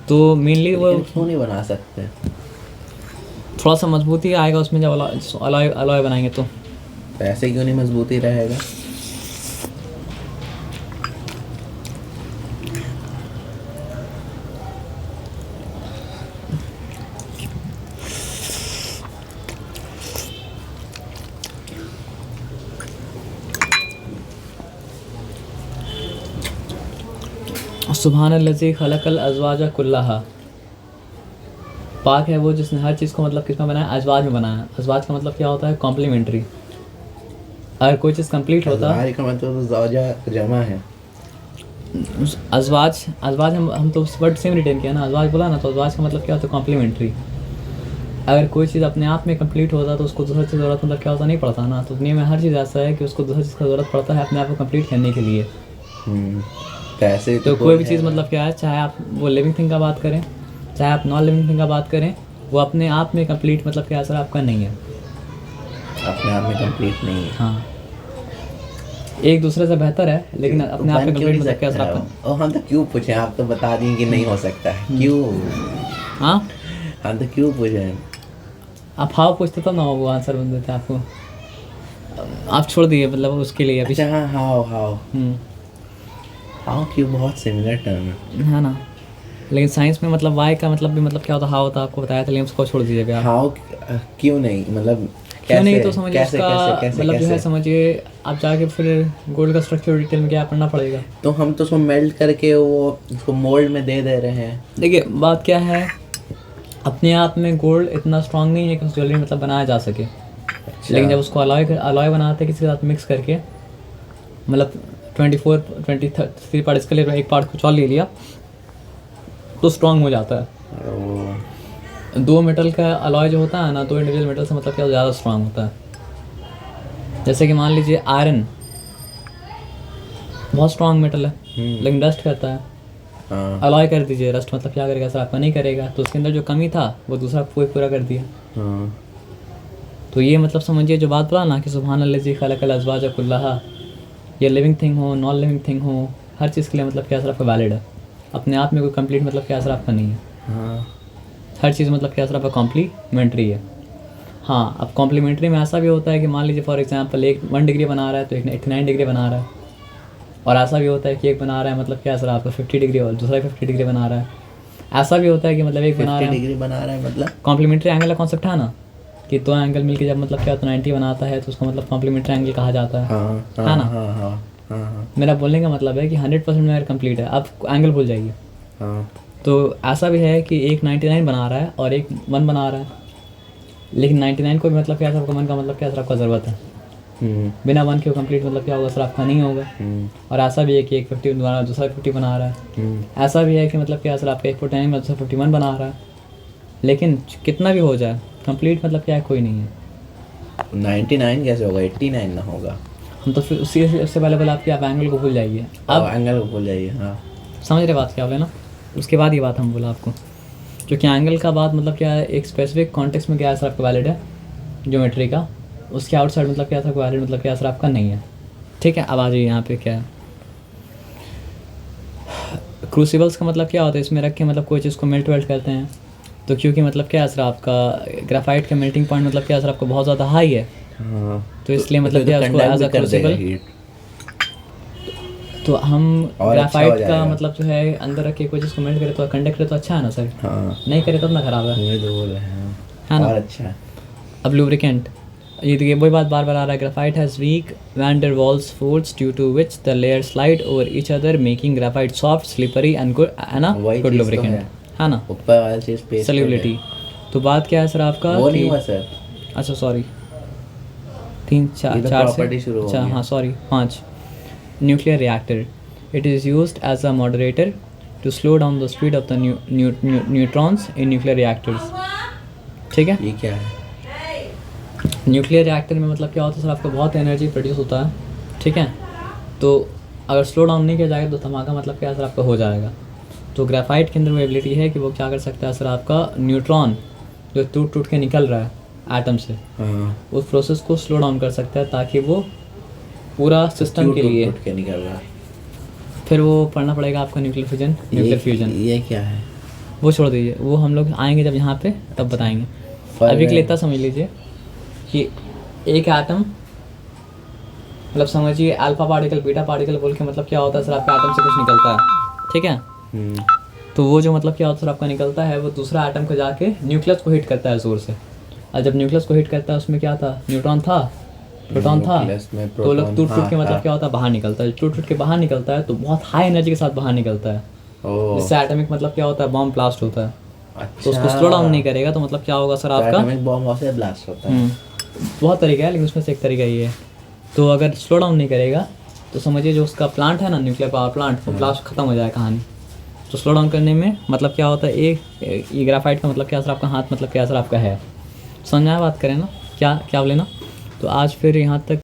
तो मेनली वो लेकिन क्यों नहीं बना सकते, थोड़ा सा मजबूती आएगा उसमें जब अलॉय बनाएंगे तो। ऐसे क्यों नहीं मजबूती रहेगा। सुब्हानल्लज़ी खलक़ल अज़वाज कुल्लहा, पाक है वो जिसने हर चीज़ को मतलब किस में बनाया, अज़वाज में बनाया। अज़वाज का मतलब क्या होता है, कॉम्प्लीमेंट्री। अगर कोई चीज़ कंप्लीट होता है, का मतलब तो ज़ौजा जमा है। अज़वाज हम तो उस वर्ड सेम रिटेन किया ना, अज़वाज बोला ना, तो अज़वाज का मतलब क्या होता है, कॉम्प्लीमेंट्री। अगर कोई चीज़ अपने आप में कंप्लीट होता तो उसको दूसरी चीज़ ज़रूरत मतलब क्या होता नहीं पड़ता ना। तो दुनिया में हर चीज़ ऐसा है कि उसको दूसरी चीज़ का ज़रूरत पड़ता है अपने आप को कंप्लीट करने के लिए। पैसे तो कोई भी चीज़ मतलब क्या है, चाहे आप वो लिविंग थिंग का बात करें चाहे आप नॉन लिविंग थिंग का बात करें, वो अपने आप में कंप्लीट मतलब क्या असर आपका नहीं है, अपने आप में कंप्लीट नहीं है। हाँ एक दूसरे से बेहतर है लेकिन अपने आप में कंप्लीट मतलब क्या असर आपका। हम तो क्यों पूछे, आप तो बता दिए कि नहीं हो सकता है, क्यों हाँ हम तो क्यों पूछे। आप हाव पूछते तो ना वो आंसर बन देते आपको, आप छोड़ दिए मतलब उसके लिए अभी। अच्छा हाँ हाउ क्यों, बहुत सिमिलर टर्म है। हाँ ना, लेकिन साइंस में मतलब वाई का मतलब भी मतलब क्या होता है, हाउ होता है आपको बताया था, लेकिन उसको छोड़ दीजिए आप। हाउ क्यों नहीं, मतलब क्यों नहीं तो समझिए कैसे, उसका कैसे, कैसे, मतलब जो है कैसे? समझिए आप जाके फिर गोल्ड का स्ट्रक्चर डिटेल में क्या पढ़ना पड़ेगा। तो हम तो उसको मेल्ट करके वो उसको मोल्ड में दे रहे हैं। देखिए बात क्या है, अपने आप में गोल्ड इतना स्ट्रांग नहीं है कि उस ज्वेलरी मतलब बनाया जा सके। लेकिन जब उसको अलॉय बनाते हैं किसी के साथ मिक्स करके, मतलब 23 पार्ट इसके लिए एक पार्ट कुछ और ले लिया तो स्ट्रांग हो जाता है। दो मेटल का अलॉय जो होता है ना, दो इंडिविजुअल मेटल से मतलब क्या ज़्यादा स्ट्रांग होता है। जैसे कि मान लीजिए आयरन बहुत स्ट्रांग मेटल है लेकिन डस्ट करता है, हाँ अलॉय कर दीजिए, रस्ट मतलब क्या करेगा सर आपका नहीं करेगा, तो उसके अंदर जो कमी था वो दूसरा पूरा कर दिया। हाँ तो ये मतलब समझिए जो बात बोला ना कि सुब्हानल्लज़ी खलक़ल अज़वाज कुल्लहा, ये लिविंग थिंग हो नॉन लिविंग थिंग हो हर चीज़ के लिए मतलब क्या असर आपका वैलिड है, अपने आप में कोई कंप्लीट मतलब क्या असर आपका नहीं है। हाँ हर चीज़ मतलब क्या सर आपका कॉम्प्लीमेंट्री है। हाँ, अब कॉम्प्लीमेंट्री में ऐसा भी होता है कि मान लीजिए फॉर एग्जांपल एक 1 डिग्री बना रहा है तो एक 89 डिग्री बना रहा है, और ऐसा भी होता है कि एक बना रहा है मतलब क्या सर आपका 50 डिग्री और दूसरा 50 डिग्री बना रहा है। ऐसा भी होता है कि मतलब एक बना 50 रहा है, डिग्री बना रहा है मतलब कॉम्प्लीमेंट्री एंगल का कॉन्सेप्ट है ना, कि दो एंगल मिलके जब मतलब क्या तो 90 बनाता है तो उसको मतलब कॉम्प्लीमेंट्री एंगल कहा जाता है। हाँ है ना? हाँ हाँ हाँ हाँ मेरा बोलने का मतलब है कि 100% में अगर कंप्लीट है, आप एंगल भूल जाइए। हाँ तो ऐसा भी है कि एक 99 बना रहा है और एक 1 बना रहा है, लेकिन 99 को भी मतलब क्या सर आपका 1 का मतलब क्या सर आपका ज़रूरत है। बिना 1 के कंप्लीट मतलब क्या होगा सर आपका नहीं होगा। और ऐसा भी है कि एक 50 बना रहा है दूसरा 50 बना रहा है। ऐसा भी है कि मतलब क्या सर आपका एक 49 में दूसरा 51 बना रहा है, लेकिन कितना भी हो जाए कंप्लीट मतलब क्या है कोई नहीं है। 99 कैसे होगा, 89 ना होगा। हम तो फिर उससे पहले पहले आपके आप एंगल को भूल जाइए। अब एंगल को भूल जाइए। हाँ समझ रहे बात क्या बोले ना, उसके बाद ये बात हम बोला आपको, क्योंकि एंगल का बात मतलब क्या है एक स्पेसिफिक कॉन्टेक्स्ट में क्या है सर आपका वैलिड है ज्योमेट्री का, उसके आउटसाइड मतलब क्या सर वैलिड मतलब क्या सर आपका नहीं है। ठीक है, अब आ जाइए यहाँ पे क्या है क्रूसिबल्स का मतलब क्या होता है, इसमें रख के मतलब कोई चीज़ को मेल्ट वेल्ट करते हैं, तो क्योंकि मतलब क्या है सर आपका ग्राफाइट का मेल्टिंग पॉइंट मतलब क्या है सर आपका बहुत ज़्यादा हाई है, हाँ तो इसलिए मतलब क्या है उसको एज अ क्रूसिबल, तो हम और अच्छा ग्राफाइट हो का जाएगा। मतलब जो है अंदर रख के कोई चीज़ को मेल्ट करे तो कंडक्ट करे तो अच्छा है ना सर, हाँ नहीं करे तब ना खराब है। वही तो बोल रहे हैं है ना? और अच्छा है। अब लुब्रिकेंट, ये देखिए वही बात बार बार आ रहा है, graphite has weak van der Waals force due to which the layer slide over each other making graphite soft slippery and good, है ना, वही गुड चीज़ तो लुब्रिकेंट, है ना, ऊपर वाला चीज़ पेस्ट सल्यूबिलिटी। तो बात क्या है सर आपका वो नहीं कि हुआ सर। अच्छा सॉरी 3 4 ये तो 4 property से शुरू हो अच्छा गया। हाँ sorry 5 nuclear reactor, it is used as a moderator to slow down the speed of the neutrons in nuclear reactors. ठीक है, ये क्या है? न्यूक्लियर रिएक्टर में मतलब क्या होता है सर आपका बहुत एनर्जी प्रोड्यूस होता है। ठीक है, तो अगर स्लो डाउन नहीं किया जाएगा तो धमाका मतलब क्या सर आपका हो जाएगा। तो ग्राफाइट के अंदर वो एबिलिटी है कि वो क्या कर सकता है सर आपका न्यूट्रॉन जो टूट टूट के निकल रहा है एटम से, हाँ उस प्रोसेस को स्लो डाउन कर सकता है ताकि वो पूरा सिस्टम के लिए, टूट के निकल रहा है। फिर वो पढ़ना पड़ेगा आपका न्यूक्लियर फ्यूजन, न्यूक्लियर फ्यूजन, ये क्या है? वो छोड़ दीजिए, वो हम लोग आएंगे जब यहाँ पे तब बताएंगे। अभी के लिए इतना समझ लीजिए कि एक एटम मतलब समझिए अल्फा पार्टिकल बीटा पार्टिकल बोल के मतलब क्या होता है सर आपका एटम से कुछ निकलता है। ठीक है, तो वो जो मतलब क्या होता है सर आपका निकलता है वो दूसरा एटम को जाके न्यूक्लियस को हिट करता है जोर से, और जब न्यूक्लियस को हिट करता है उसमें क्या था, न्यूट्रॉन था, प्रोटॉन था, न्यूक्लियस में तो लोग प्रोटॉन, टूट टूट हाँ, के मतलब हाँ। क्या होता है बाहर निकलता है, टूट टूट के बाहर निकलता है तो बहुत हाई एनर्जी के साथ बाहर निकलता है, ओह जिससे एटमिक मतलब क्या होता है बॉम्ब ब्लास्ट होता है। अच्छा। तो उसको स्लो डाउन नहीं करेगा तो मतलब क्या होगा सर आपका, एटॉमिक बॉम्ब वहाँ से ब्लास्ट होता है। बहुत तरीका है लेकिन उसमें से एक तरीका ये है। तो अगर स्लो डाउन नहीं करेगा तो समझिए जो उसका प्लांट है ना न्यूक्लियर पावर प्लांट, वो ब्लास्ट खत्म हो जाए कहानी। तो स्लो डाउन करने में मतलब क्या होता है, एक ये ग्राफाइट का मतलब क्या सर आपका हाथ मतलब क्या सर आपका है, समझ में आया बात करें ना, क्या क्या बोले ना। तो आज फिर यहाँ तक